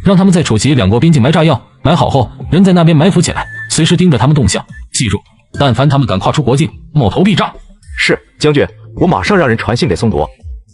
让他们在楚齐2国边境埋炸药，埋好后，人在那边埋伏起来，随时盯着他们动向。记住，但凡他们敢跨出国境，某头必炸。是，将军，我马上让人传信给宋铎。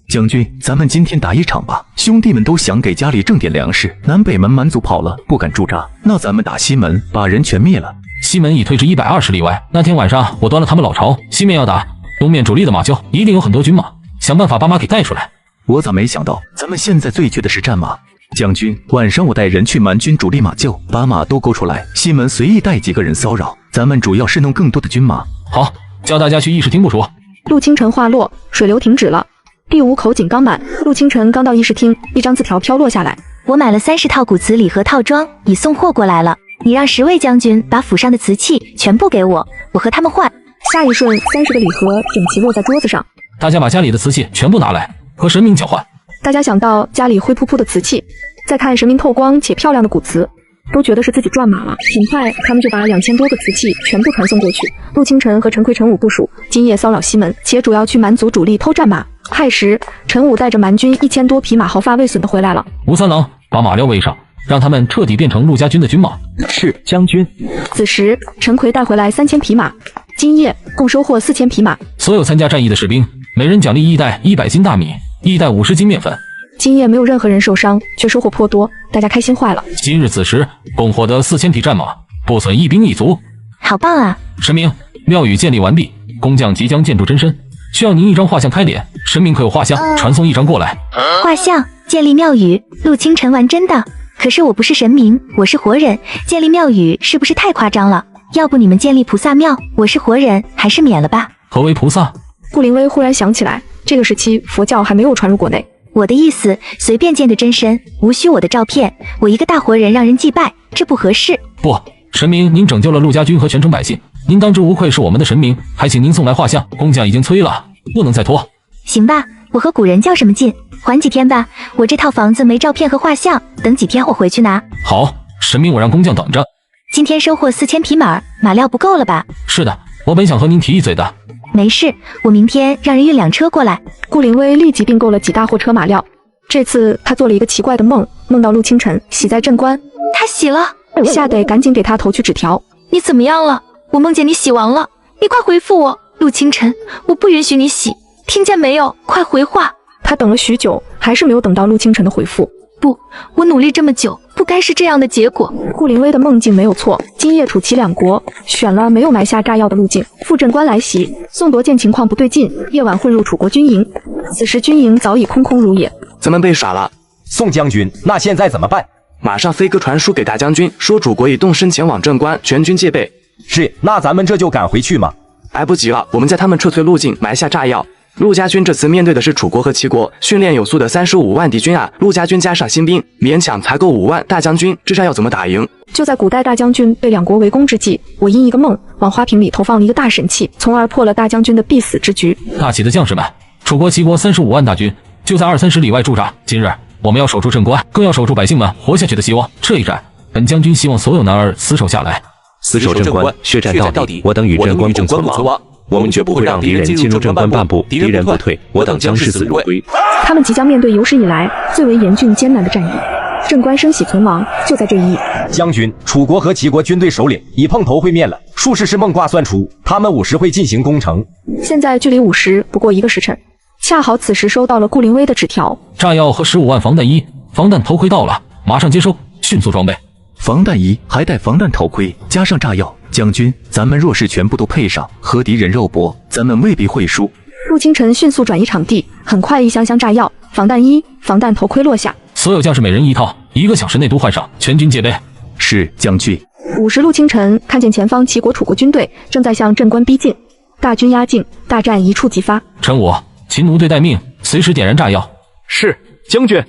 将军，咱们今天打一场吧。兄弟们都想给家里挣点粮食，南北门蛮族跑了，不敢驻扎，那咱们打西门，把人全灭了。西门已退至120里外。那天晚上我端了他们老巢，西面要打，东面主力的马厩一定有很多军马，想办法把马给带出来。我咋没想到，咱们现在最缺的是战马。将军，晚上我带人去蛮军主力马厩，把马都勾出来，西门随意带几个人骚扰。咱们主要是弄更多的军马。好，叫大家去议事厅部署。陆清晨话落，水流停止了。第5口井刚满，陆清晨刚到议事厅，一张字条飘落下来。我买了30套古瓷礼盒套装，已送货过来了。你让10位将军把府上的瓷器全部给我，我和他们换。下一瞬，30个礼盒整齐落在桌子上。大家把家里的瓷器全部拿来，和神明交换。大家想到家里灰扑扑的瓷器，再看神明透光且漂亮的古瓷，都觉得是自己赚马了。很快，他们就把2000多个瓷器全部传送过去。陆清晨和陈奎、陈武部署，今夜骚扰西门，且主要去蛮族主力偷战马。亥时，陈武带着蛮军1000多匹马毫发未损的回来了。吴三郎把马镣围上，让他们彻底变成陆家军的军马。是，将军。此时，陈奎带回来3000匹马，今夜共收获4000匹马。所有参加战役的士兵，每人奖励1袋100斤大米，1袋50斤面粉。今夜没有任何人受伤，却收获颇多，大家开心坏了。今日此时，共获得4000匹战马，不损一兵一卒。好棒啊！神明，庙宇建立完毕，工匠即将建筑真身，需要您一张画像开脸。神明可有画像？传送一张过来。画像建立庙宇，陆清晨玩真的。可是我不是神明，我是活人，建立庙宇是不是太夸张了？要不你们建立菩萨庙，我是活人，还是免了吧。何为菩萨？顾灵薇忽然想起来，这个时期佛教还没有传入国内。我的意思，随便建个真身，无需我的照片，我一个大活人让人祭拜，这不合适。不，神明，您拯救了陆家军和全城百姓，您当之无愧是我们的神明，还请您送来画像，工匠已经催了，不能再拖。行吧，我和古人较什么劲？缓几天吧，我这套房子没照片和画像，等几天我回去拿。好，神明，我让工匠等着。今天收获4000匹马，马料不够了吧？是的，我本想和您提一嘴的。没事，我明天让人运2车过来。顾灵薇立即订购了几大货车马料。这次她做了一个奇怪的梦，梦到陆清晨喜在镇关，他喜了，吓得赶紧给他投去纸条。你怎么样了？我梦见你喜完了，你快回复我。陆清晨，我不允许你喜，听见没有？快回话。他等了许久，还是没有等到陆清晨的回复。不，我努力这么久，不该是这样的结果。顾灵薇的梦境没有错，今夜楚齐2国选了没有埋下炸药的路径，赴镇关来袭。宋铎见情况不对劲，夜晚混入楚国军营，此时军营早已空空如也。咱们被耍了。宋将军，那现在怎么办？马上飞鸽传书给大将军，说楚国已动身前往镇关，全军戒备。是，那咱们这就赶回去吗？来不及了，我们在他们撤退路径埋下炸药。陆家军这次面对的是楚国和齐国，训练有素的35万敌军啊！陆家军加上新兵，勉强才够5万。大将军，这仗要怎么打赢？就在古代大将军被2国围攻之际，我因一个梦往花瓶里投放了一个大神器，从而破了大将军的必死之局。大齐的将士们，楚国齐国35万大军就在20-30里外驻扎。今日我们要守住镇关，更要守住百姓们活下去的希望。这一战，本将军希望所有男儿死守下来，死守镇关，血战到底。我等与镇关共存亡，我们绝不会让敌人进入镇关半步。敌人不退，我等将视死如归。他们即将面对有史以来最为严峻艰难的战役。镇关生喜存亡，就在这一役。将军，楚国和齐国军队首领已碰头会面了，术士是孟卦算出，他们午时会进行攻城。现在距离午时不过1个时辰，恰好此时收到了顾灵威的纸条。炸药和15万防弹衣、防弹头盔到了，马上接收，迅速装备。防弹衣还带防弹头盔，加上炸药。将军，咱们若是全部都配上，和敌人肉搏，咱们未必会输。陆清晨迅速转移场地，很快一箱箱炸药、防弹衣、防弹头盔落下。所有将士每人一套，1个小时内都换上，全军戒备。是，将军。午时，陆清晨看见前方齐国、楚国军队正在向镇关逼近，大军压境，大战一触即发。臣武，秦奴对待命，随时点燃炸药。是，将军。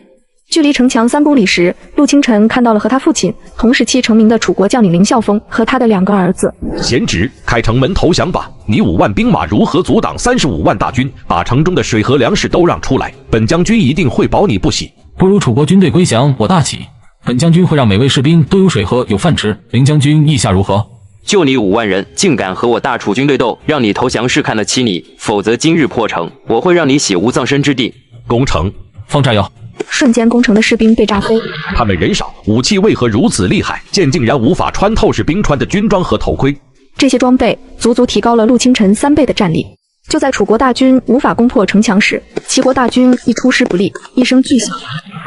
距离城墙3公里时，陆清晨看到了和他父亲同时期成名的楚国将领凌啸峰和他的2个儿子。贤侄，开城门投降吧！你5万兵马如何阻挡35万大军？把城中的水和粮食都让出来，本将军一定会保你不喜。不如楚国军队归降，我大喜。本将军会让每位士兵都有水喝，有饭吃。凌将军意下如何？就你5万人，竟敢和我大楚军队斗，让你投降是看得起你，否则今日破城，我会让你血无葬身之地。攻城，放炸药。瞬间，攻城的士兵被炸飞。他们人少，武器为何如此厉害？剑竟然无法穿透士兵穿的军装和头盔。这些装备足足提高了陆清晨3倍的战力。就在楚国大军无法攻破城墙时，齐国大军一出师不利，一声巨响，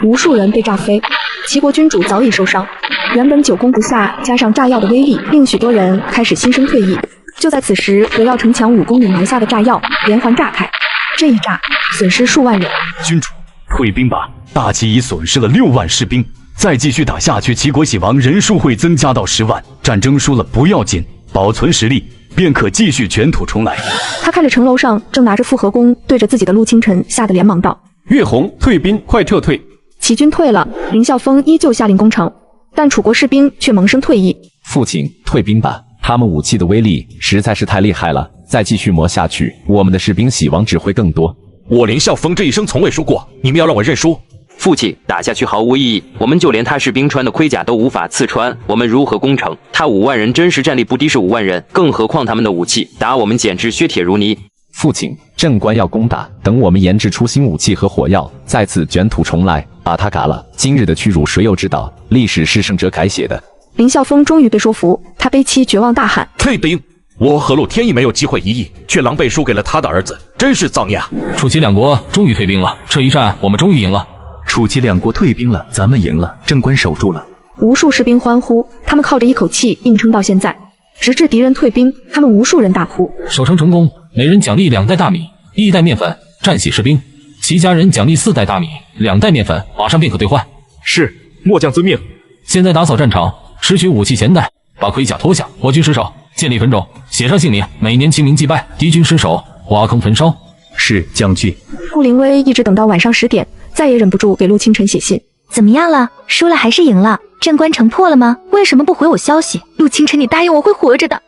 无数人被炸飞。齐国军主早已受伤，原本久攻不下，加上炸药的威力，令许多人开始心生退意。就在此时，围绕城墙5公里埋下的炸药连环炸开，这一炸损失数万人。君主，退兵吧！大齐已损失了6万士兵，再继续打下去，齐国死亡人数会增加到10万。战争输了不要紧，保存实力，便可继续卷土重来。他看着城楼上正拿着复合弓对着自己的陆清晨，吓得连忙道：岳红，退兵，快撤退！齐军退了，凌啸峰依旧下令攻城，但楚国士兵却萌生退意。父亲，退兵吧！他们武器的威力实在是太厉害了，再继续磨下去，我们的士兵死亡只会更多。我凌啸峰这一生从未输过，你们要让我认输？父亲，打下去毫无意义，我们就连他士兵穿的盔甲都无法刺穿，我们如何攻城？他5万人真实战力不低是5万人，更何况他们的武器，打我们简直削铁如泥。父亲，镇关要攻打，等我们研制出新武器和火药，再次卷土重来，把他嘎了。今日的屈辱谁又知道？历史是胜者改写的。凌啸峰终于被说服，他悲戚绝望大喊：退兵！我和陆天意没有机会一役，却狼狈输给了他的儿子，真是造孽啊！楚齐2国终于退兵了，这一战我们终于赢了。楚齐2国退兵了，咱们赢了，镇关守住了。无数士兵欢呼，他们靠着一口气硬撑到现在，直至敌人退兵，他们无数人大哭。守城成功，每人奖励2袋大米、1袋面粉，战喜士兵。齐家人奖励4袋大米、2袋面粉，马上便可兑换。是，末将遵命。现在打扫战场，拾取武器钱袋，把盔甲脱下。我军尸首，建立坟冢，写上姓名，每年清明祭拜。敌军尸首，挖坑焚烧。是，将军。顾灵威一直等到晚上10点，再也忍不住给陆清晨写信。怎么样了？输了还是赢了？镇关城破了吗？为什么不回我消息？陆清晨，你答应我会活着的，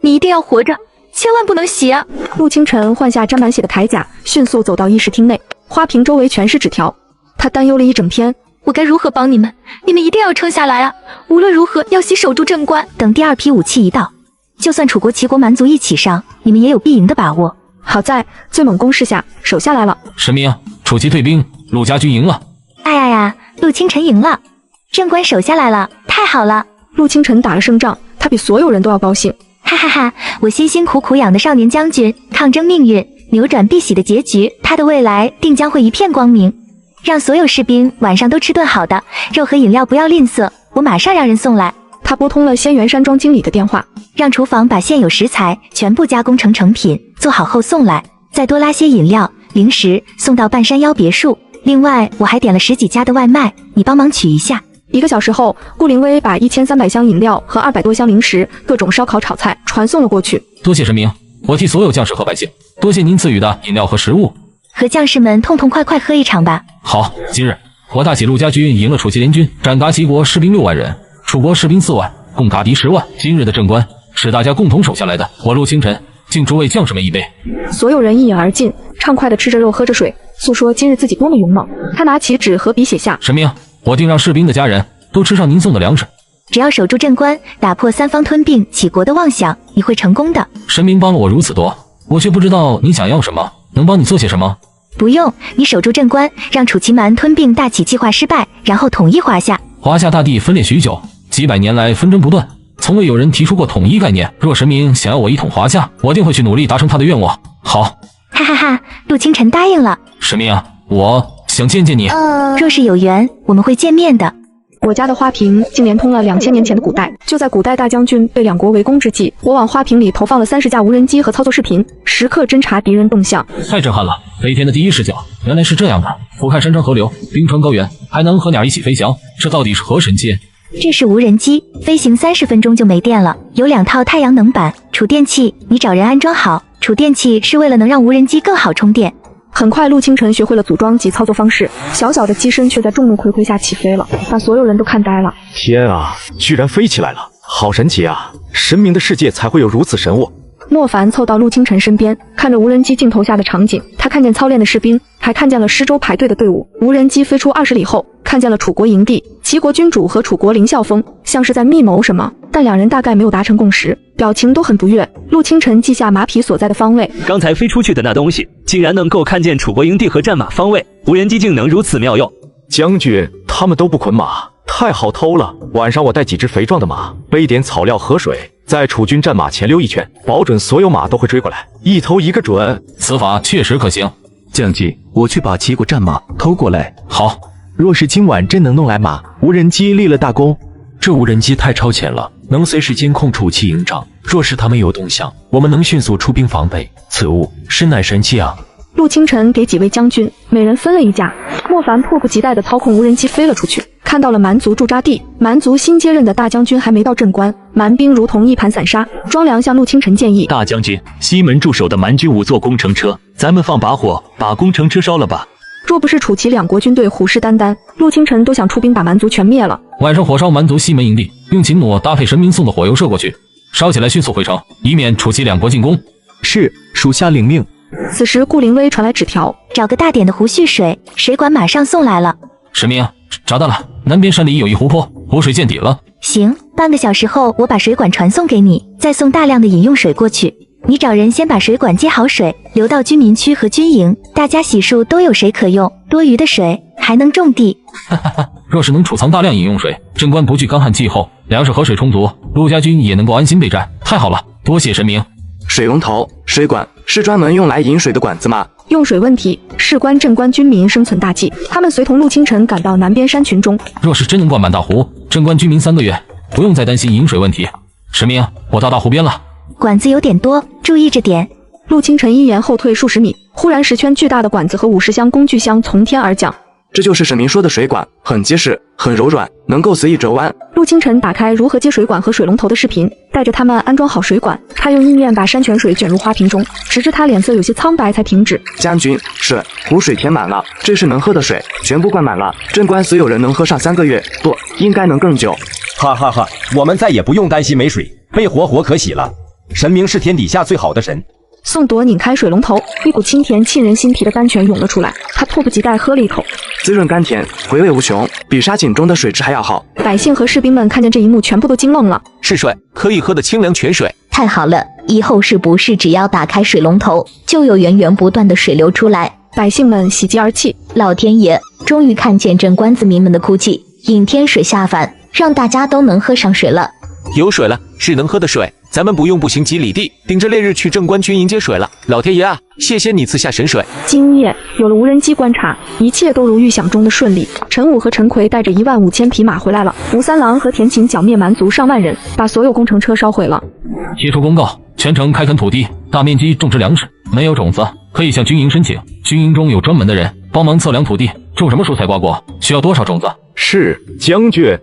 你一定要活着，千万不能死啊！陆清晨换下沾满血的铠甲，迅速走到议事厅内，花瓶周围全是纸条。他担忧了一整天，我该如何帮你们？你们一定要撑下来啊！无论如何要先守住镇关。等第2批武器一到，就算楚国、齐国、蛮族一起上，你们也有必赢的把握。好在最猛攻势下守下来了。神明，楚齐退兵，陆家军赢了。哎呀呀，陆清晨赢了，镇关守下来了，太好了！陆清晨打了胜仗，他比所有人都要高兴。哈哈哈，我辛辛苦苦养的少年将军，抗争命运，扭转必喜的结局，他的未来定将会一片光明。让所有士兵晚上都吃顿好的，肉和饮料不要吝啬，我马上让人送来。他拨通了仙源山庄经理的电话，让厨房把现有食材全部加工成成品，做好后送来，再多拉些饮料、零食送到半山腰别墅。另外，我还点了10几家的外卖，你帮忙取一下。1个小时后，顾灵威把1300箱饮料和200多箱零食、各种烧烤炒菜传送了过去。多谢神明，我替所有将士和百姓，多谢您赐予的饮料和食物。和将士们痛痛快快喝一场吧。好，今日我大喜陆家军赢了楚齐联军，斩达齐国士兵6万人，楚国士兵4万，共打敌10万。今日的镇关是大家共同守下来的，我陆清晨敬诸位将士们一杯。所有人一饮而尽，畅快地吃着肉喝着水，诉说今日自己多么勇猛。他拿起纸和笔写下：神明，我定让士兵的家人都吃上您送的粮食。只要守住镇关，打破三方吞并齐国的妄想，你会成功的。神明帮了我如此多，我却不知道你想要什么，能帮你做些什么？不用，你守住镇关，让楚齐蛮吞并大齐计划失败，然后统一华夏。华夏大地分裂许久，几百年来纷争不断，从未有人提出过统一概念。若神明想要我一统华夏，我定会去努力达成他的愿望。好，哈哈哈，陆清晨答应了。神明啊，我想见见你。若是有缘，我们会见面的。我家的花瓶竟连通了2000年前的古代。就在古代大将军被两国围攻之际，我往花瓶里投放了30架无人机和操作视频，时刻侦察敌人动向。太震撼了！飞天的第一视角，原来是这样的，俯瞰山川河流、冰川高原，还能和鸟一起飞翔，这到底是何神机？这是无人机，飞行30分钟就没电了，有2套太阳能板、储电器，你找人安装好。储电器是为了能让无人机更好充电。很快，陆清晨学会了组装及操作方式，小小的机身却在众目睽睽下起飞了，把所有人都看呆了。天啊，居然飞起来了，好神奇啊！神明的世界才会有如此神物。莫凡凑到陆清晨身边，看着无人机镜头下的场景，他看见操练的士兵，还看见了施粥排队的队伍。无人机飞出20里后，看见了楚国营地，齐国君主和楚国凌啸峰像是在密谋什么，但两人大概没有达成共识，表情都很不悦。陆清晨记下马匹所在的方位，刚才飞出去的那东西，竟然能够看见楚国营地和战马方位，无人机竟能如此妙用。将军，他们都不捆马，太好偷了。晚上我带几只肥壮的马，备点草料和水，在楚军战马前溜一圈，保准所有马都会追过来，一偷一个准。此法确实可行。将军，我去把齐国战马偷过来。好，若是今晚真能弄来马，无人机立了大功。这无人机太超前了，能随时监控楚齐营帐。若是他们有动向，我们能迅速出兵防备。此物实乃神器啊！陆清晨给几位将军每人分了一架，莫凡迫不及待地操控无人机飞了出去，看到了蛮族驻扎地。蛮族新接任的大将军还没到镇关，蛮兵如同一盘散沙。庄良向陆清晨建议：大将军，西门驻守的蛮军5座工程车，咱们放把火把工程车烧了吧。若不是楚齐两国军队虎视眈眈，陆清晨都想出兵把蛮族全灭了。晚上火烧蛮族西门营地，用秦弩搭配神明送的火油射过去，烧起来迅速回城，以免楚齐两国进攻。是，属下领命。此时顾灵威传来纸条，找个大点的湖蓄水，水管马上送来了。神明，炸弹了，南边山里有一湖泊，湖水见底了。行，半个小时后我把水管传送给你，再送大量的饮用水过去。你找人先把水管接好水，流到居民区和军营，大家洗漱都有水可用，多余的水还能种地。若是能储藏大量饮用水，镇关不惧干旱气候，粮食和水充足，陆家军也能够安心备战。太好了，多谢神明。水龙头、水管是专门用来饮水的管子吗？用水问题事关镇关军民生存大计，他们随同陆清晨赶到南边山群中。若是真能灌满大湖，镇关居民3个月不用再担心饮水问题。神明，我到大湖边了。管子有点多，注意着点。陆清晨一言后退数十米，忽然10圈巨大的管子和50箱工具箱从天而降。这就是神明说的水管，很结实，很柔软，能够随意折弯。陆清晨打开如何接水管和水龙头的视频，带着他们安装好水管。他用意念把山泉水卷入花瓶中，直至他脸色有些苍白才停止。将军，是湖水填满了，这是能喝的水，全部灌满了。镇关所有人能喝上3个月，不，应该能更久。哈哈哈，我们再也不用担心没水，被活活渴死了。神明是天底下最好的神。宋铎拧开水龙头，一股清甜沁人心脾的甘泉涌了出来，他迫不及待喝了一口，滋润甘甜，回味无穷，比沙井中的水质还要好。百姓和士兵们看见这一幕，全部都惊愣了。是水，可以喝的清凉泉水。太好了，以后是不是只要打开水龙头，就有源源不断的水流出来？百姓们喜极而泣。老天爷，终于看见镇关子民们的哭泣，引天水下凡，让大家都能喝上水了。有水了，是能喝的水，咱们不用步行几里地，顶着烈日去镇关军营接水了。老天爷啊，谢谢你赐下神水。今夜有了无人机观察，一切都如预想中的顺利。陈武和陈奎带着15000匹马回来了。吴三郎和田勤剿灭蛮族上万人，把所有工程车烧毁了。贴出公告，全城开垦土地，大面积种植粮食，没有种子可以向军营申请，军营中有专门的人帮忙测量土地，种什么蔬菜瓜果，需要多少种子。是将军。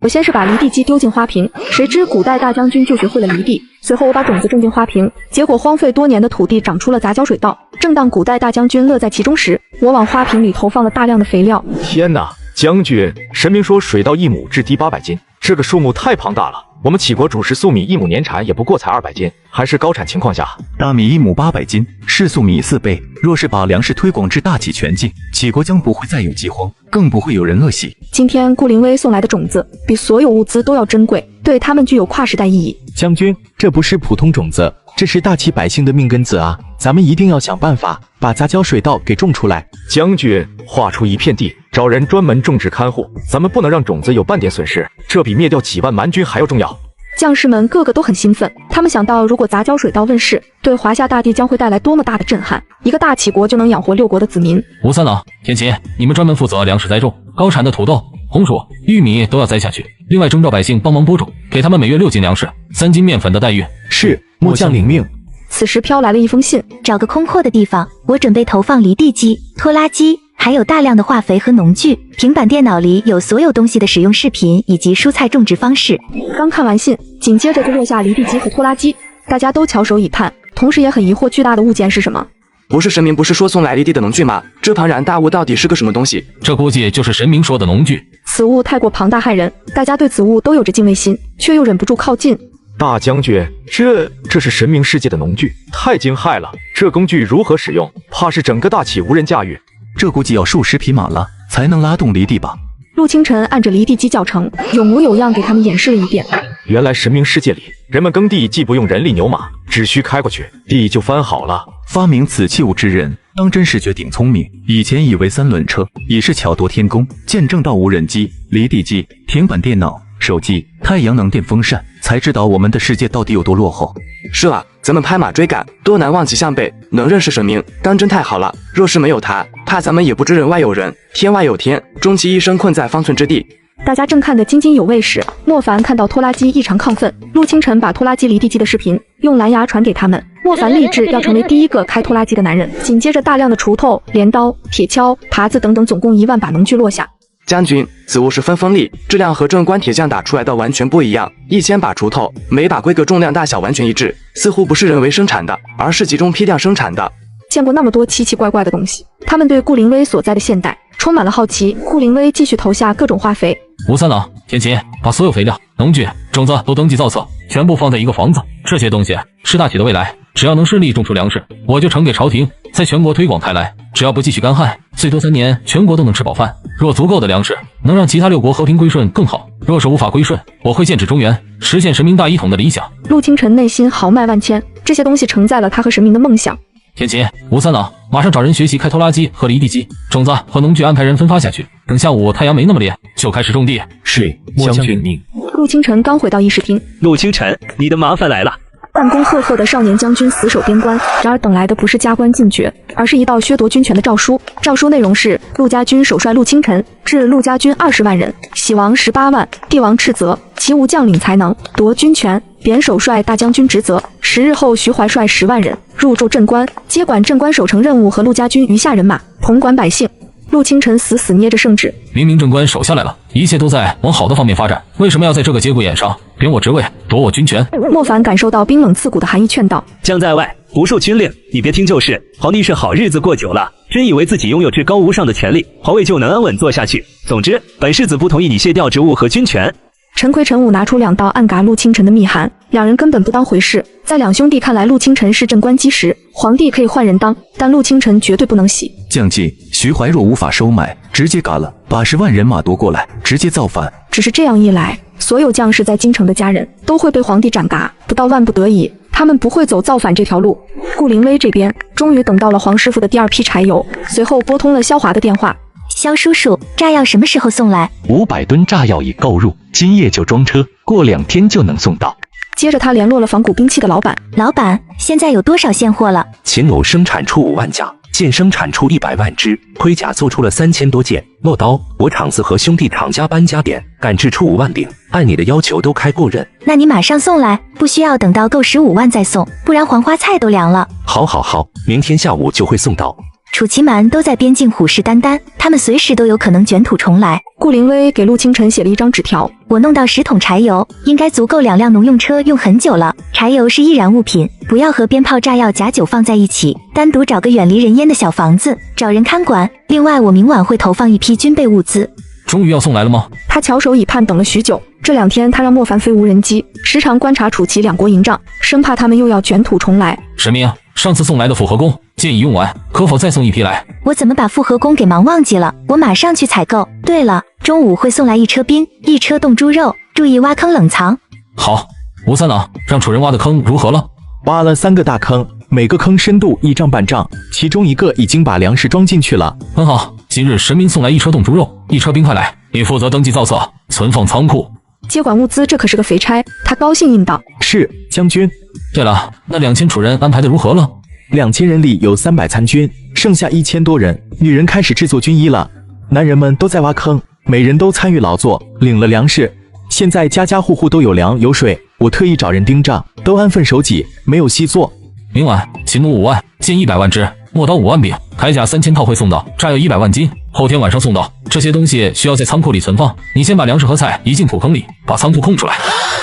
我先是把离地机丢进花瓶，谁知古代大将军就学会了离地。随后我把种子种进花瓶，结果荒废多年的土地长出了杂交水稻。正当古代大将军乐在其中时，我往花瓶里投放了大量的肥料。天哪，将军，神明说水稻1亩至低800斤，这个数目太庞大了。我们杞国主食粟米1亩年产也不过才200斤，还是高产情况下。大米1亩800斤，是粟米4倍。若是把粮食推广至大杞全境，杞国将不会再有饥荒，更不会有人饿死。今天顾灵威送来的种子比所有物资都要珍贵，对他们具有跨时代意义。将军，这不是普通种子，这是大杞百姓的命根子啊！咱们一定要想办法把杂交水稻给种出来。将军，划出一片地，找人专门种植看护，咱们不能让种子有半点损失，这比灭掉几万蛮军还要重要。将士们个个都很兴奋，他们想到如果杂交水稻问世，对华夏大地将会带来多么大的震撼，一个大杞国就能养活6国的子民。吴三郎、天齐，你们专门负责粮食栽种，高产的土豆、红薯、玉米都要栽下去，另外征召百姓帮忙播种，给他们每月6斤粮食、3斤面粉的待遇。是，末将领命。此时飘来了一封信，找个空阔的地方，我准备投放犁地机、拖拉机，还有大量的化肥和农具。平板电脑里有所有东西的使用视频以及蔬菜种植方式。刚看完信，紧接着就落下犁地机和拖拉机，大家都翘首以盼，同时也很疑惑巨大的物件是什么。不是神明不是说送来犁地的农具吗？这庞然大物到底是个什么东西？这估计就是神明说的农具。此物太过庞大骇人，大家对此物都有着敬畏心，却又忍不住靠近。大将军，这是神明世界的农具，太惊骇了！这工具如何使用？怕是整个大杞无人驾驭。这估计要数10匹马了，才能拉动犁地吧？陆清晨按着犁地机教程，有模有样给他们演示了一遍。原来神明世界里，人们耕地既不用人力牛马，只需开过去，地就翻好了。发明此器物之人，当真是绝顶聪明。以前以为3轮车已是巧夺天工，见证到无人机、犁地机、平板电脑、手机、太阳能电风扇，才知道我们的世界到底有多落后。是啊，咱们拍马追赶，多难望其项背，能认识神明，当真太好了。若是没有他，怕咱们也不知人外有人，天外有天，终其一生困在方寸之地。大家正看得津津有味时，莫凡看到拖拉机异常亢奋。陆清晨把拖拉机犁地机的视频用蓝牙传给他们，莫凡立志要成为第一个开拖拉机的男人。紧接着，大量的锄头、镰刀、铁锹、耙子等等，总共1万把农具落下。将军，此物是分锋利，质量和正官铁匠打出来的完全不一样。1000把锄头，每把规格重量大小完全一致，似乎不是人为生产的，而是集中批量生产的。见过那么多奇奇怪怪的东西，他们对顾灵威所在的现代充满了好奇。顾灵威继续投下各种化肥。吴三郎、天齐，把所有肥料、农具、种子都登记造册，全部放在一个房子。这些东西是大杞的未来，只要能顺利种出粮食，我就呈给朝廷，在全国推广开来。只要不继续干旱，最多3年全国都能吃饱饭。若足够的粮食能让其他6国和平归顺更好，若是无法归顺，我会建制中原，实现神明大一统的理想。陆清晨内心豪迈万千，这些东西承载了他和神明的梦想。天齐、吴三郎，马上找人学习开拖拉机和犁地机，种子和农具安排人分发下去。等下午太阳没那么烈，就开始种地。是，将军命。陆清晨刚回到议事厅，陆清晨，你的麻烦来了。弹弓赫赫的少年将军死守边关，然而等来的不是加官进爵，而是一道削夺军权的诏书。诏书内容是：陆家军首帅陆清晨致陆家军20万人，喜王18万，帝王斥责其无将领才能，夺军权，贬首帅大将军职责。10日后，徐怀率10万人入驻镇关，接管镇关守城任务和陆家军余下人马，统管百姓。陆清晨死死捏着圣旨，明明镇关守下来了，一切都在往好的方面发展，为什么要在这个节骨眼上贬我职位，夺我军权？莫凡感受到冰冷刺骨的寒意，劝道：将在外，不受军令，你别听就是。皇帝是好日子过久了，真以为自己拥有至高无上的权力，皇位就能安稳坐下去。总之，本世子不同意你卸掉职务和军权。陈奎、陈武拿出2道暗嘎陆清晨的密函，两人根本不当回事。在两兄弟看来，陆清晨是镇关基石，皇帝可以换人当，但陆清晨绝对不能洗。将计，徐怀若无法收买，直接嘎了，把10万人马夺过来，直接造反。只是这样一来，所有将士在京城的家人都会被皇帝斩嘎，不到万不得已，他们不会走造反这条路。顾灵威这边终于等到了黄师傅的第2批柴油，随后拨通了萧华的电话。萧叔叔，炸药什么时候送来？500吨炸药已购入，今夜就装车，过2天就能送到。接着他联络了仿古兵器的老板。老板，现在有多少现货了？秦某生产出5万架，现生产出100万只，盔甲做出了3000多件。落刀，我厂子和兄弟厂加班加点，赶制出5万顶，按你的要求都开过刃。那你马上送来，不需要等到够15万再送，不然黄花菜都凉了。好，明天下午就会送到。楚奇蛮都在边境虎视眈眈，他们随时都有可能卷土重来。顾灵威给陆清晨写了一张纸条，我弄到10桶柴油，应该足够2辆农用车用很久了。柴油是易燃物品，不要和鞭炮、炸药、假酒放在一起，单独找个远离人烟的小房子，找人看管。另外，我明晚会投放一批军备物资。终于要送来了吗？他翘首以盼，等了许久，这2天他让莫凡飞无人机，时常观察楚齐两国营帐，生怕他们又要卷土重来。神明，上次送来的复合弓建议用完，可否再送一批来？我怎么把复合弓给忙忘记了？我马上去采购。对了，中午会送来1车冰，1车冻猪肉，注意挖坑冷藏。好，吴三郎，让楚人挖的坑如何了？挖了3个大坑，每个坑深度1丈半丈，其中1个已经把粮食装进去了。很好，今日神明送来1车冻猪肉，1车冰块来，你负责登记造册，存放仓库。接管物资，这可是个肥差，他高兴应道：“是，将军。”对了，那2000楚人安排的如何了？2000人里有300参军，剩下1000多人。女人开始制作军衣了，男人们都在挖坑，每人都参与劳作，领了粮食。现在家家户户都有粮有水，我特意找人盯账，都安分守己，没有细作。明晚秦弩5万，箭100万支，陌刀5万柄，铠甲3000套会送到，炸药100万斤，后天晚上送到。这些东西需要在仓库里存放，你先把粮食和菜移进土坑里，把仓库空出来。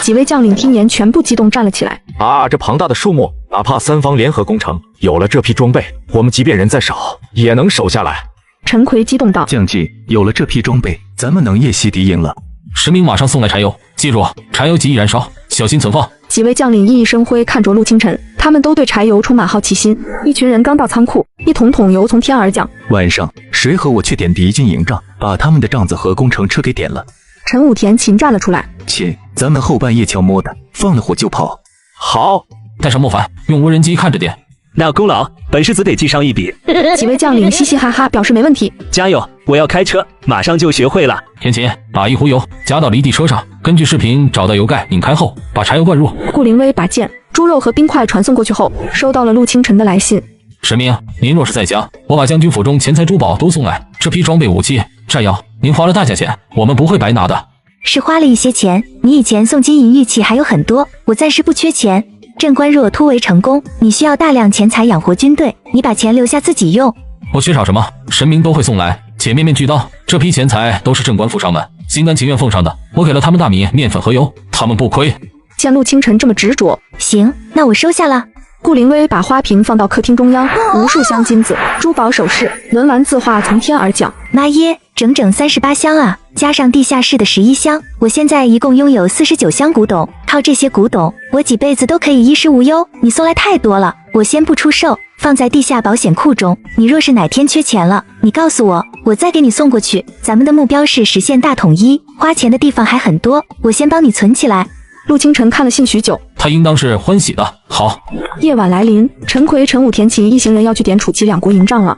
几位将领听言，全部激动站了起来。这庞大的数目，哪怕3方联合攻城，有了这批装备，我们即便人再少，也能守下来。陈奎激动道：“将军，有了这批装备，咱们能夜袭敌营了。”神明马上送来柴油，记住，柴油极易燃烧，小心存放。几位将领熠熠生辉，看着陆清晨，他们都对柴油充满好奇心。一群人刚到仓库，一桶桶油从天而降。晚上，谁和我去点敌军营帐，把他们的帐子和工程车给点了？陈武田擒站了出来。亲，咱们后半夜悄摸的，放了火就跑。好，带上莫凡，用无人机看着点。那功劳，本世子得记上一笔。几位将领嘻嘻哈哈，表示没问题。加油！我要开车，马上就学会了。天琴，把1壶油加到离地车上，根据视频找到油盖，拧开后把柴油灌入。顾灵威把剑、猪肉和冰块传送过去后，收到了陆清晨的来信。神明，您若是在家，我把将军府中钱财珠宝都送来。这批装备、武器、炸药，您花了大价钱，我们不会白拿的。是花了一些钱，你以前送金银玉器还有很多，我暂时不缺钱。镇关若突围成功，你需要大量钱财养活军队，你把钱留下自己用。我缺少什么，神明都会送来，且面面俱到。这批钱财都是镇关府上们心甘情愿奉上的，我给了他们大米、面粉和油，他们不亏。见陆清晨这么执着，行，那我收下了。顾灵威把花瓶放到客厅中央，无数箱金子、珠宝首饰、文玩字画从天而降。妈耶，整整38箱啊！加上地下室的11箱，我现在一共拥有49箱古董。靠这些古董，我几辈子都可以衣食无忧。你送来太多了，我先不出售，放在地下保险库中。你若是哪天缺钱了，你告诉我，我再给你送过去。咱们的目标是实现大统一，花钱的地方还很多，我先帮你存起来。陆清晨看了信许久，他应当是欢喜的。好，夜晚来临，陈奎、陈武田琴一行人要去点楚齐两国营帐了。